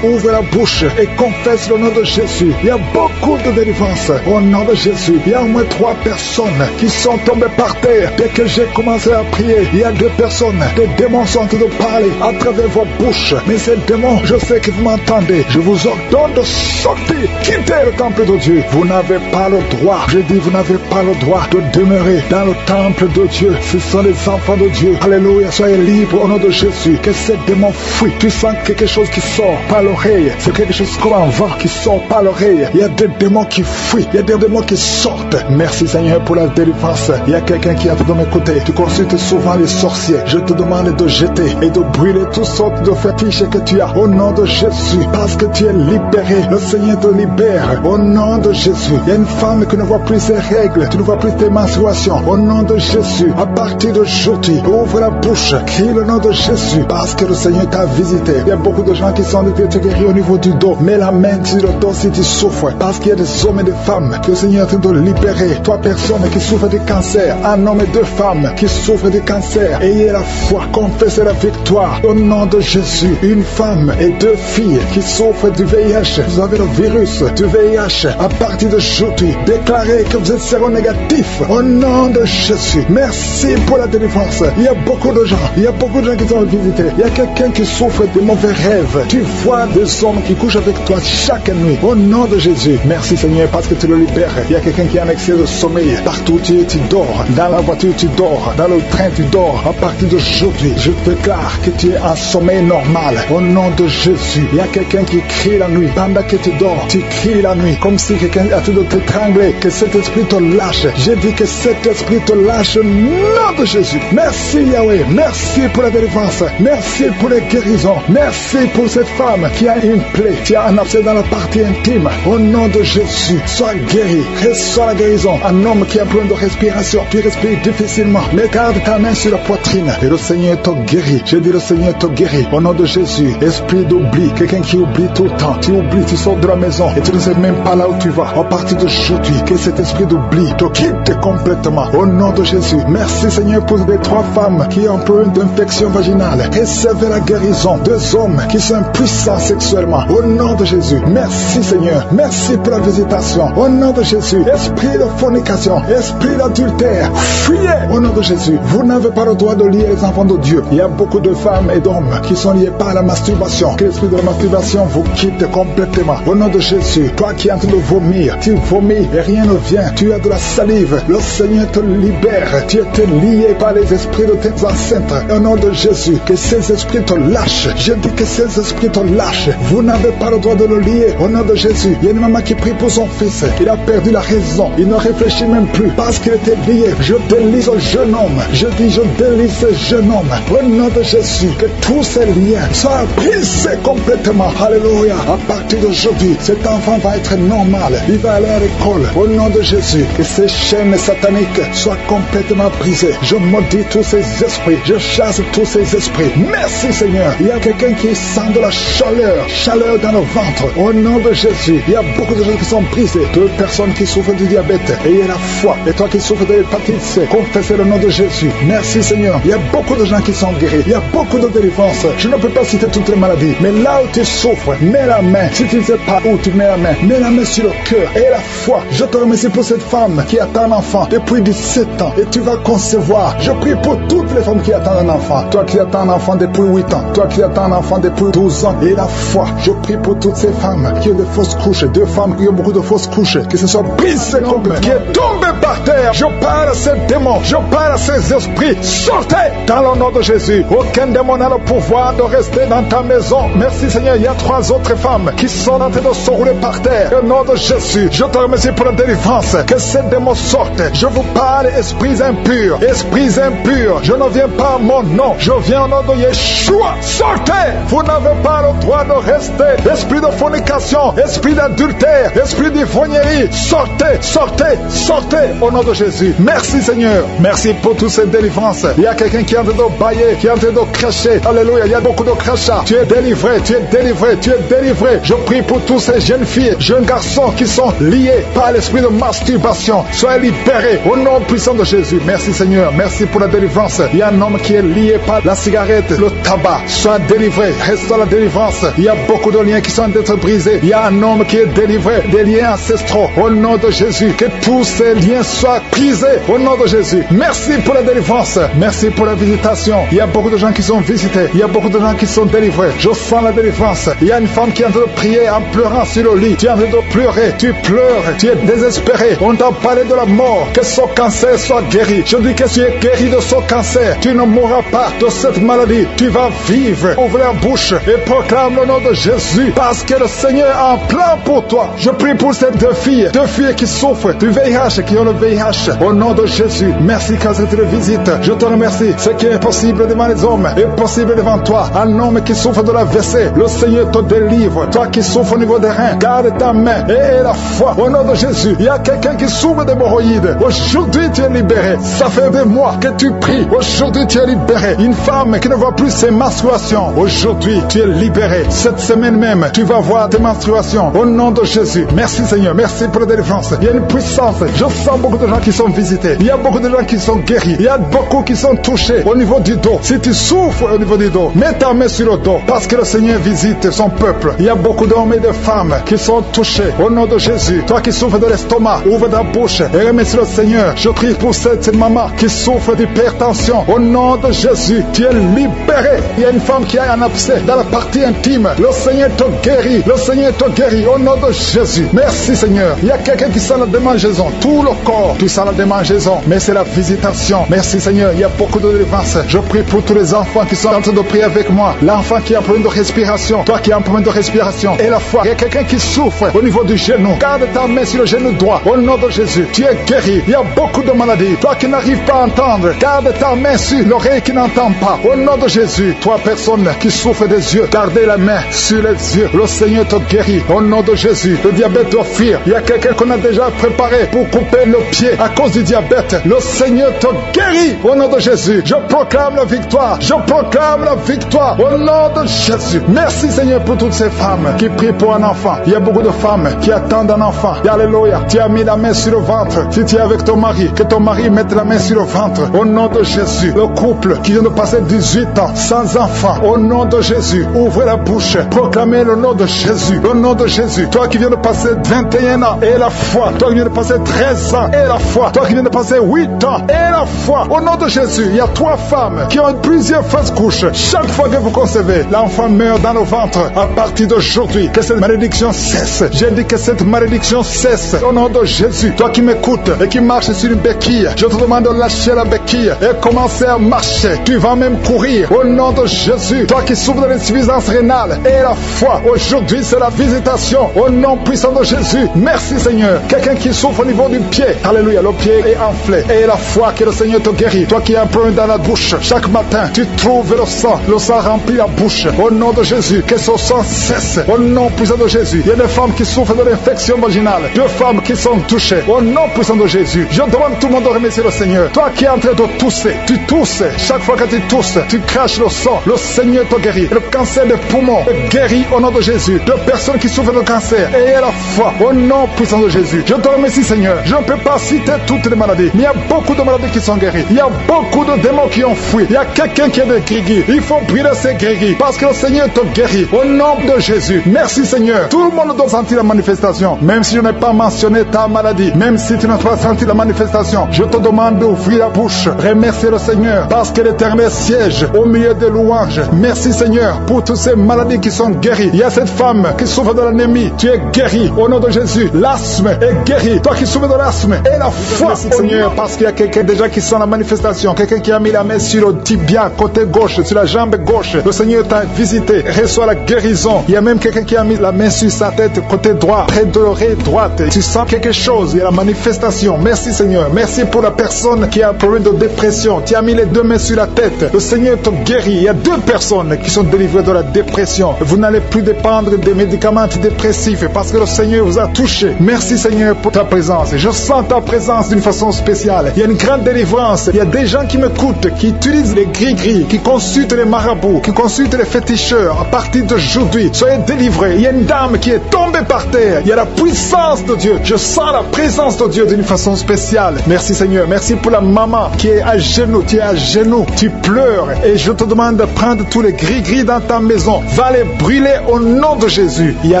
ouvre la bouche et confesse le nom de Jésus. Il y a beaucoup de délivrance au nom de Jésus. Il y a au moins 3 personnes qui sont tombées par terre. Dès que j'ai commencé à prier, il y a 2 personnes. Des démons sont en train de parler à travers vos bouches. Mais ces démons, je sais que vous m'entendez. Je vous ordonne de sortir, quitter le temple de Dieu. Vous n'avez pas le droit. Je dis, vous n'avez pas le droit de demeurer dans le temple de Dieu. Ce sont les enfants de Dieu. Alléluia, soyez libres au nom de Jésus. Que ces démons fuient. Tu sens quelque chose qui sort par l'oreille. C'est quelque chose comme un vent qui sort par l'oreille. Il y a des démons qui fuient. Il y a des démons qui sortent. Merci Seigneur pour la délivrance. Il y a quelqu'un qui a de m'écouter. Tu consultes souvent les sorciers. Je te demande de jeter et de brûler toutes sortes de fétiches que tu as au nom de Jésus. Parce que tu es libéré. Le Seigneur te libère au nom de Jésus. Il y a une femme qui ne voit plus ses règles. Tu ne vois plus tes menstruations. Au nom de Jésus. À partir d'aujourd'hui, ouvre la bouche. Crie le nom de Jésus. Parce que le Seigneur t'a visité. Il y a beaucoup de gens qui sont de te guérir au niveau niveau du dos. Mets la main sur le dos si tu souffres. Parce qu'il y a des hommes et des femmes que le Seigneur est en train de libérer. Toi, personne qui souffre de cancer, un homme et deux femmes qui souffrent de cancer, ayez la foi, confessez la victoire au nom de Jésus. Une femme et deux filles qui souffrent du VIH. Vous avez le virus du VIH. À partir d'aujourd'hui, déclarez que vous êtes séronégatif au nom de Jésus. Merci pour la délivrance. Il y a beaucoup de gens qui sont visités. Il y a quelqu'un qui souffre de mauvais rêves. Tu vois des hommes qui couchent avec toi chaque nuit. Au nom de Jésus. Merci Seigneur parce que tu le libères. Il y a quelqu'un qui a un excès de sommeil. Partout tu dors. Dans la voiture tu dors. Dans le train tu dors. À partir d'aujourd'hui, je déclare que tu es en sommeil normal. Au nom de Jésus. Il y a quelqu'un qui crie la nuit. Pendant que tu dors, tu cries la nuit. Comme si quelqu'un a tout de t'étrangler. Que cet esprit te lâche. J'ai dit que cet esprit te lâche au nom de Jésus. Merci Yahweh. Merci pour la délivrance. Merci pour les guérisons. Merci pour cette femme qui a une plaie, qui a un abcès dans la partie intime. Au nom de Jésus, sois guéri. Reçois la guérison. Un homme qui a un problème de respiration, qui respire difficilement. Mais garde ta main sur la poitrine. Et le Seigneur te guérit. Je dis le Seigneur te guérit. Au nom de Jésus, esprit d'oubli. Quelqu'un qui oublie tout le temps. Tu oublies, tu sors de la maison et tu ne sais même pas là où tu vas. À partir d'aujourd'hui, que cet esprit d'oubli te quitte complètement. Au nom de Jésus. Merci Seigneur pour les 3 femmes qui ont un problème d'infection vaginale. Recevez la guérison. 2 hommes qui sont puissants sexuellement. Au nom de Jésus. Merci Seigneur. Merci pour la visitation. Au nom de Jésus. Esprit de fornication. Esprit d'adultère. Fuyez. Au nom de Jésus. Vous n'avez pas le droit de lier les enfants de Dieu. Il y a beaucoup de femmes et d'hommes qui sont liés par la masturbation. Que l'esprit de la masturbation vous quitte complètement. Au nom de Jésus. Toi qui es en train de vomir. Tu vomis et rien ne vient. Tu as de la salive. Le Seigneur te libère. Tu es lié par les esprits de tes ancêtres. Au nom de Jésus. Que ces esprits te lâchent. Je dis que ces esprits te lâchent. Vous n'avez pas le droit de le lier. Au nom de Jésus. Il y a une maman qui prie pour son fils. Il a perdu la raison. Il ne réfléchit même plus parce qu'il était lié. Je délie ce jeune homme. Je dis je délie ce jeune homme. Au nom de Jésus. Que tous ces liens soient brisés complètement. Alléluia. À partir d'aujourd'hui, cet enfant va être normal. Il va aller à l'école. Au nom de Jésus. Que ces chaînes sataniques soient complètement brisées. Je maudis tous ces esprits. Je chasse tous ces esprits. Merci Seigneur. Il y a quelqu'un qui sent de la chaleur dans le ventre. Au nom de Jésus. Il y a beaucoup de gens qui sont brisés. 2 personnes qui souffrent du diabète. Ayez la foi. Et toi qui souffres de l'hépatite C, confessez le nom de Jésus. Merci Seigneur. Il y a beaucoup de gens qui sont guéris. Il y a beaucoup de délivrances. Je ne peux pas citer toutes les maladies. Mais là où tu souffres, mets la main. Si tu ne sais pas où tu mets la main, mets la main sur le cœur. Et la foi. Je te remercie pour cette femme qui attend un enfant depuis 17 ans. Et tu vas concevoir. Je prie pour toutes les femmes qui attendent un enfant. Toi qui attends un enfant depuis 8 ans. Toi qui attends un enfant depuis 12 ans. Et la foi. Je prie pour toutes ces femmes qui ont des fausses couches. 2 femmes qui ont beaucoup de fausses couches. Que ce soit brisé complètement. Qui est tombé par terre. Je parle à ces démons. Je parle à ces esprits. Sortez dans le nom de Jésus. Aucun démon n'a le pouvoir de rester dans ta maison. Merci Seigneur. Il y a 3 autres femmes qui sont en train de se rouler par terre. Au nom de Jésus. Je te remercie pour la délivrance. Que ces démons sortent. Je vous parle, esprits impurs. Esprits impurs. Je ne viens pas à mon nom. Je viens au nom de Yeshua. Sortez. Vous n'avez pas le droit de rester. Esprit de fornication. Esprit d'adultère. Esprit d'ivrognerie. Sortez. Sortez. Sortez. Au nom de Jésus. Merci Seigneur. Merci pour toutes ces délivrances. Il y a quelqu'un qui est en train de bailler, qui est en train de cracher. Alléluia. Il y a beaucoup de crachats. Tu es délivré. Tu es délivré. Tu es délivré. Je prie pour tous ces jeunes filles, jeunes garçons qui sont liés par l'esprit de masturbation. Soyez libérés au nom puissant de Jésus. Merci Seigneur. Merci pour la délivrance. Il y a un homme qui est lié par la cigarette, le tabac. Sois délivré. Reste dans la délivrance. Il y a beaucoup de liens qui sont en train d'être brisés. Il y a un homme qui est délivré des liens ancestraux. Au nom de Jésus. Que tous ces liens soient brisés au nom de Jésus. Merci pour la délivrance. Merci pour la visitation. Il y a beaucoup de gens qui sont visités. Il y a beaucoup de gens qui sont délivrés. Je sens la délivrance. Il y a une femme qui est en train de prier en pleurant sur le lit. Tu es en train de pleurer. Tu pleures. Tu es désespéré. On t'a parlé de la mort. Que son cancer soit guéri. Je dis que tu es guéri de son cancer. Tu ne mourras pas de cette maladie. Tu vas vivre. Ouvre la bouche et proclame le nom de Jésus. Parce que le Seigneur a un plan pour toi. Je prie pour ces 2 filles. 2 filles qui souffrent du VIH, qui ont le VIH. Au nom de Jésus. Merci quand tu te visites. Je te remercie. Ce qui est possible devant les hommes est possible devant toi. Un homme qui souffre de la WC, le Seigneur te délivre. Toi qui souffres au niveau des reins, garde ta main et la foi. Au nom de Jésus. Il y a quelqu'un qui souffre d'hémorroïdes. Aujourd'hui tu es libéré. Ça fait des mois que tu pries. Aujourd'hui tu es libéré. Une femme qui ne voit plus ses menstruations. Aujourd'hui tu es libéré. Cette semaine semaine même, tu vas voir tes menstruations. Au nom de Jésus. Merci Seigneur. Merci pour la délivrance. Il y a une puissance. Je sens beaucoup de gens qui sont visités. Il y a beaucoup de gens qui sont guéris. Il y a beaucoup qui sont touchés au niveau du dos. Si tu souffres au niveau du dos, mets ta main sur le dos parce que le Seigneur visite son peuple. Il y a beaucoup d'hommes et de femmes qui sont touchés au nom de Jésus. Toi qui souffres de l'estomac, ouvre ta bouche et remercie le Seigneur. Je prie pour cette maman qui souffre d'hypertension. Au nom de Jésus, tu es libéré. Il y a une femme qui a un abcès dans la partie intime. Le Seigneur te guérit. Le Seigneur te guérit au nom de Jésus. Merci Seigneur. Il y a quelqu'un qui sent la démangeaison. Tout le corps, tu sens la démangeaison. Mais c'est la visitation. Merci Seigneur. Il y a beaucoup de délivrance. Je prie pour tous les enfants qui sont en train de prier avec moi. L'enfant qui a un problème de respiration. Toi qui as un problème de respiration. Et la foi. Il y a quelqu'un qui souffre au niveau du genou. Garde ta main sur le genou droit. Au nom de Jésus. Tu es guéri. Il y a beaucoup de maladies. Toi qui n'arrives pas à entendre. Garde ta main sur l'oreille qui n'entend pas. Au nom de Jésus. Toi personne qui souffre des yeux. Gardez la main sur les yeux. Le Seigneur te guérit. Au nom de Jésus. Le diabète doit fuir. Il y a quelqu'un qu'on a déjà préparé pour couper le pied à cause du diabète. Le Seigneur te guérit. Au nom de Jésus. Je proclame la victoire. Je proclame la victoire. Au nom de Jésus. Merci Seigneur pour toutes ces femmes qui prient pour un enfant. Il y a beaucoup de femmes qui attendent un enfant. Alléluia. Tu as mis la main sur le ventre. Si tu es avec ton mari, que ton mari mette la main sur le ventre. Au nom de Jésus. Le couple qui vient de passer 18 ans sans enfant. Au nom de Jésus. Ouvrez la bouche. Proclamez le nom de Jésus. Le nom de Jésus. Toi qui viens de passer 21 ans et la foi. Toi qui viens de passer 13 ans et la foi. Toi qui viens de passer 8 ans et la foi. Au nom de Jésus. Il y a 3 femmes qui ont plusieurs fausses couches. Chaque fois que vous concevez, l'enfant meurt dans le ventre. À partir d'aujourd'hui, que cette malédiction cesse. J'ai dit que cette malédiction cesse. Au nom de Jésus. Toi qui m'écoutes et qui marches sur une béquille, je te demande de lâcher la béquille et commencer à marcher. Tu vas même courir. Au nom de Jésus. Toi qui souffres de l'insuffisance rénale et la foi. Aujourd'hui, c'est la visitation. Au nom puissant de Jésus. Merci Seigneur. Quelqu'un qui souffre au niveau du pied. Alléluia. Le pied est enflé. Et la foi que le Seigneur te guérit. Toi qui as un problème dans la bouche. Chaque matin, tu trouves le sang. Le sang remplit la bouche. Au nom de Jésus. Que ce sang cesse. Au nom puissant de Jésus. Il y a des femmes qui souffrent de l'infection vaginale. 2 femmes qui sont touchées. Au nom puissant de Jésus. Je demande tout le monde de remercier le Seigneur. Toi qui es en train de tousser. Tu tousses. Chaque fois que tu tousses, tu craches le sang. Le Seigneur te guérit. Le cancer des poumons est guéri au nom de Jésus. De personnes qui souffrent de cancer. Ayez la foi. Au nom puissant de Jésus. Je te remercie Seigneur. Je ne peux pas citer toutes les maladies. Mais il y a beaucoup de maladies qui sont guéries. Il y a beaucoup de démons qui ont fui. Il y a quelqu'un qui est de grigui. Il faut brûler ces grigui. Parce que le Seigneur te guérit. Au nom de Jésus. Merci Seigneur. Tout le monde doit sentir la manifestation. Même si je n'ai pas mentionné ta maladie. Même si tu n'as pas senti la manifestation. Je te demande d'ouvrir la bouche. Remercie le Seigneur. Parce que l'Éternel siège au milieu des louanges. Merci Seigneur pour toutes ces maladies qui sont guéries. Il y a cette femme qui souffre de l'anémie. Tu es guéri au nom de Jésus. L'asthme est guéri. Toi qui souffres de l'asthme. Et la foi Seigneur. Parce qu'il y a quelqu'un déjà qui sent la manifestation. Quelqu'un qui a mis la main sur le tibia côté gauche. Sur la jambe gauche. Le Seigneur t'a visité. Reçois la guérison. Il y a même quelqu'un qui a mis la main sur sa tête côté droit. Près de l'oreille droite. Tu sens quelque chose. Il y a la manifestation. Merci Seigneur. Merci pour la personne qui a un problème de dépression. Tu as mis les 2 mains sur la tête. Le Seigneur te guérit. Il y a 2 personnes qui sont délivrées de la dépression. Vous n'allez plus dépendre des médicaments antidépressifs parce que le Seigneur vous a touché. Merci Seigneur pour ta présence. Je sens ta présence d'une façon spéciale. Il y a une grande délivrance. Il y a des gens qui m'écoutent, qui utilisent les gris-gris, qui consultent les marabouts, qui consultent les féticheurs. À partir d'aujourd'hui, soyez délivrés. Il y a une dame qui est tombée par terre. Il y a la puissance de Dieu. Je sens la présence de Dieu d'une façon spéciale. Merci Seigneur. Merci pour la maman qui est à genoux. Tu es à genoux. Tu pleures. Et je te demande de prendre tous les gris-gris dans ta maison. Va les brûler au nom de Jésus. Il y a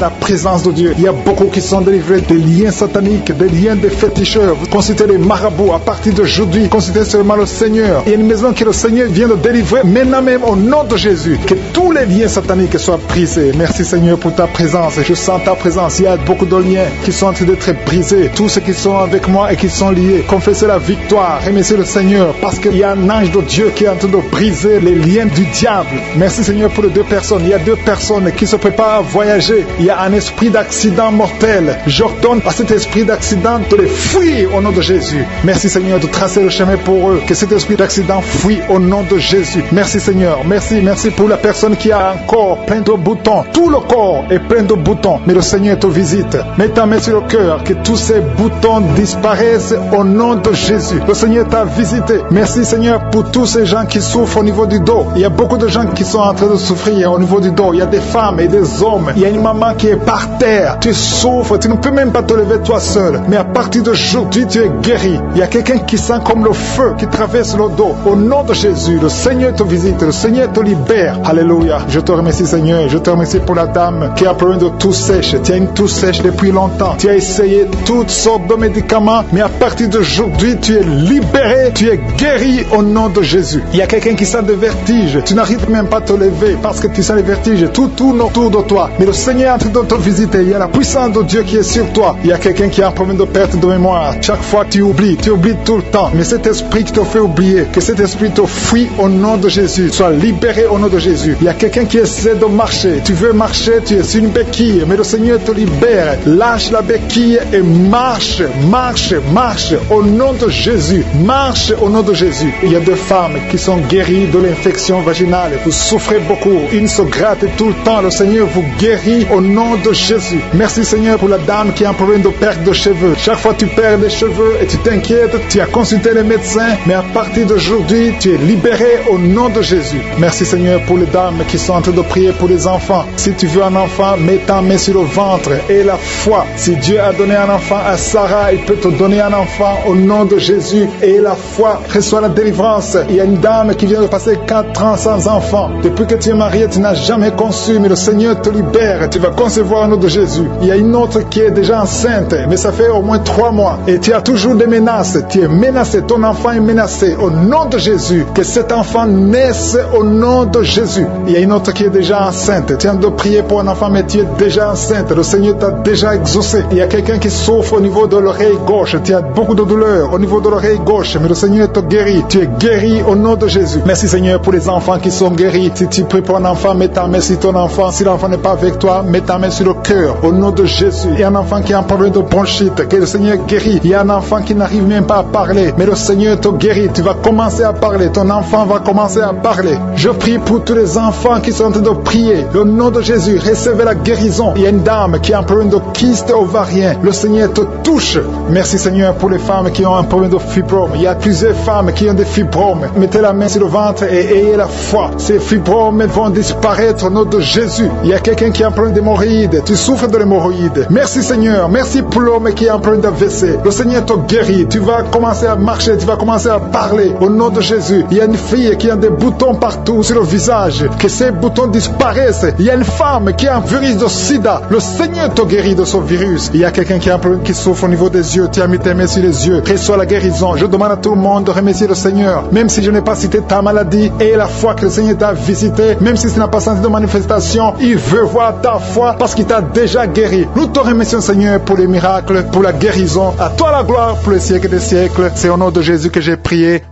la présence de Dieu. Il y a beaucoup qui sont délivrés des liens sataniques, des liens des féticheurs. Vous consultez les marabouts. À partir d'aujourd'hui, consultez seulement le Seigneur. Il y a une maison que le Seigneur vient de délivrer maintenant même au nom de Jésus. Que tous les liens sataniques soient brisés. Merci Seigneur pour ta présence. Je sens ta présence. Il y a beaucoup de liens qui sont en train d'être brisés. Tous ceux qui sont avec moi et qui sont liés, confessez la victoire. Remerciez le Seigneur parce qu'il y a un ange de Dieu qui est en train de briser les liens du diable. Merci Seigneur pour les 2 personnes. Il y a 2 personnes qui se préparent à voyager. Il y a un esprit d'accident mortel. J'ordonne à cet esprit d'accident de les fuir au nom de Jésus. Merci Seigneur de tracer le chemin pour eux. Que cet esprit d'accident fuit au nom de Jésus. Merci Seigneur. Merci pour la personne qui a un corps plein de boutons. Tout le corps est plein de boutons. Mais le Seigneur te visite. Mets ta main sur le cœur. Que tous ces boutons disparaissent au nom de Jésus. Le Seigneur t'a visité. Merci Seigneur pour tous ces gens qui souffrent au niveau du dos. Il y a beaucoup de gens qui sont en train de souffrir au niveau du dos. Il y a des femmes femmes et des hommes. Il y a une maman qui est par terre. Tu souffres, tu ne peux même pas te lever toi seul. Mais à partir d'aujourd'hui, tu es guéri. Il y a quelqu'un qui sent comme le feu qui traverse le dos. Au nom de Jésus, le Seigneur te visite, le Seigneur te libère. Alléluia. Je te remercie, Seigneur. Je te remercie pour la dame qui a problème de toux sèche. Tu as une toux sèche depuis longtemps. Tu as essayé toutes sortes de médicaments, mais à partir d'aujourd'hui, tu es libéré, tu es guéri au nom de Jésus. Il y a quelqu'un qui sent des vertiges. Tu n'arrives même pas à te lever parce que tu sens les vertiges. Tout tourne autour de toi. Mais le Seigneur est en train de te visiter. Il y a la puissance de Dieu qui est sur toi. Il y a quelqu'un qui a un problème de perte de mémoire. Chaque fois, tu oublies tout le temps. Mais cet esprit qui te fait oublier, que cet esprit te fuit au nom de Jésus. Sois libéré au nom de Jésus. Il y a quelqu'un qui essaie de marcher. Tu veux marcher, tu es sur une béquille, mais le Seigneur te libère. Lâche la béquille et marche, marche, marche au nom de Jésus. Marche au nom de Jésus. Il y a des femmes qui sont guéries de l'infection vaginale. Vous souffrez beaucoup. Une se gratte tout le temps. Le Seigneur vous guérit au nom de Jésus. Merci Seigneur pour la dame qui a un problème de perte de cheveux. Chaque fois tu perds des cheveux et tu t'inquiètes, tu as consulté les médecins, mais à partir d'aujourd'hui, tu es libéré au nom de Jésus. Merci Seigneur pour les dames qui sont en train de prier pour les enfants. Si tu veux un enfant, mets ta main sur le ventre et la foi. Si Dieu a donné un enfant à Sarah, il peut te donner un enfant au nom de Jésus. Et la foi, reçoit la délivrance. Il y a une dame qui vient de passer 4 ans sans enfant. Depuis que tu es marié, tu n'as jamais conçu, mais le Seigneur te libère. Tu vas concevoir au nom de Jésus. Il y a une autre qui est déjà enceinte, mais ça fait au moins 3 mois. Et tu as toujours des menaces. Tu es menacé. Ton enfant est menacé. Au nom de Jésus, que cet enfant naisse au nom de Jésus. Il y a une autre qui est déjà enceinte. Tu viens de prier pour un enfant, mais tu es déjà enceinte. Le Seigneur t'a déjà exaucé. Il y a quelqu'un qui souffre au niveau de l'oreille gauche. Tu as beaucoup de douleur au niveau de l'oreille gauche, mais le Seigneur te guérit. Tu es guéri au nom de Jésus. Merci Seigneur pour les enfants qui sont guéris. Si tu pries pour un enfant, mets ta main sur ton enfant. Si l'enfant n'est pas avec toi, mets ta main sur le cœur. Au nom de Jésus. Il y a un enfant qui a un problème de bronchite, que le Seigneur guérit. Il y a un enfant qui n'arrive même pas à parler, mais le Seigneur te guérit. Tu vas commencer à parler. Ton enfant va commencer à parler. Je prie pour tous les enfants qui sont en train de prier. Au nom de Jésus, recevez la guérison. Il y a une dame qui a un problème de kyste ovarien. Le Seigneur te touche. Merci Seigneur pour les femmes qui ont un problème de fibrome. Il y a plusieurs femmes qui ont des fibromes. Mettez la main sur le ventre et ayez la foi. Ces fibromes vont disparaître au nom de Jésus. Il y a quelqu'un qui a un problème d'hémorroïde. Tu souffres de l'hémorroïde. Merci Seigneur. Merci pour l'homme qui a un problème d'AVC. Le Seigneur te guérit. Tu vas commencer à marcher. Tu vas commencer à parler. Au nom de Jésus. Il y a une fille qui a des boutons partout sur le visage. Que ces boutons disparaissent. Il y a une femme qui a un virus de sida. Le Seigneur te guérit de ce virus. Il y a quelqu'un qui a un problème qui souffre au niveau des yeux. Tu as mis tes mains sur les yeux. Reçois la guérison. Je demande à tout le monde de remercier le Seigneur. Même si je n'ai pas cité ta maladie et la foi que le Seigneur t'a visité, même si tu n'as pas senti de manifestation, il veut voir ta foi parce qu'il t'a déjà guéri. Nous te remercions Seigneur pour les miracles, pour la guérison. À toi la gloire pour les siècles des siècles. C'est au nom de Jésus que j'ai prié.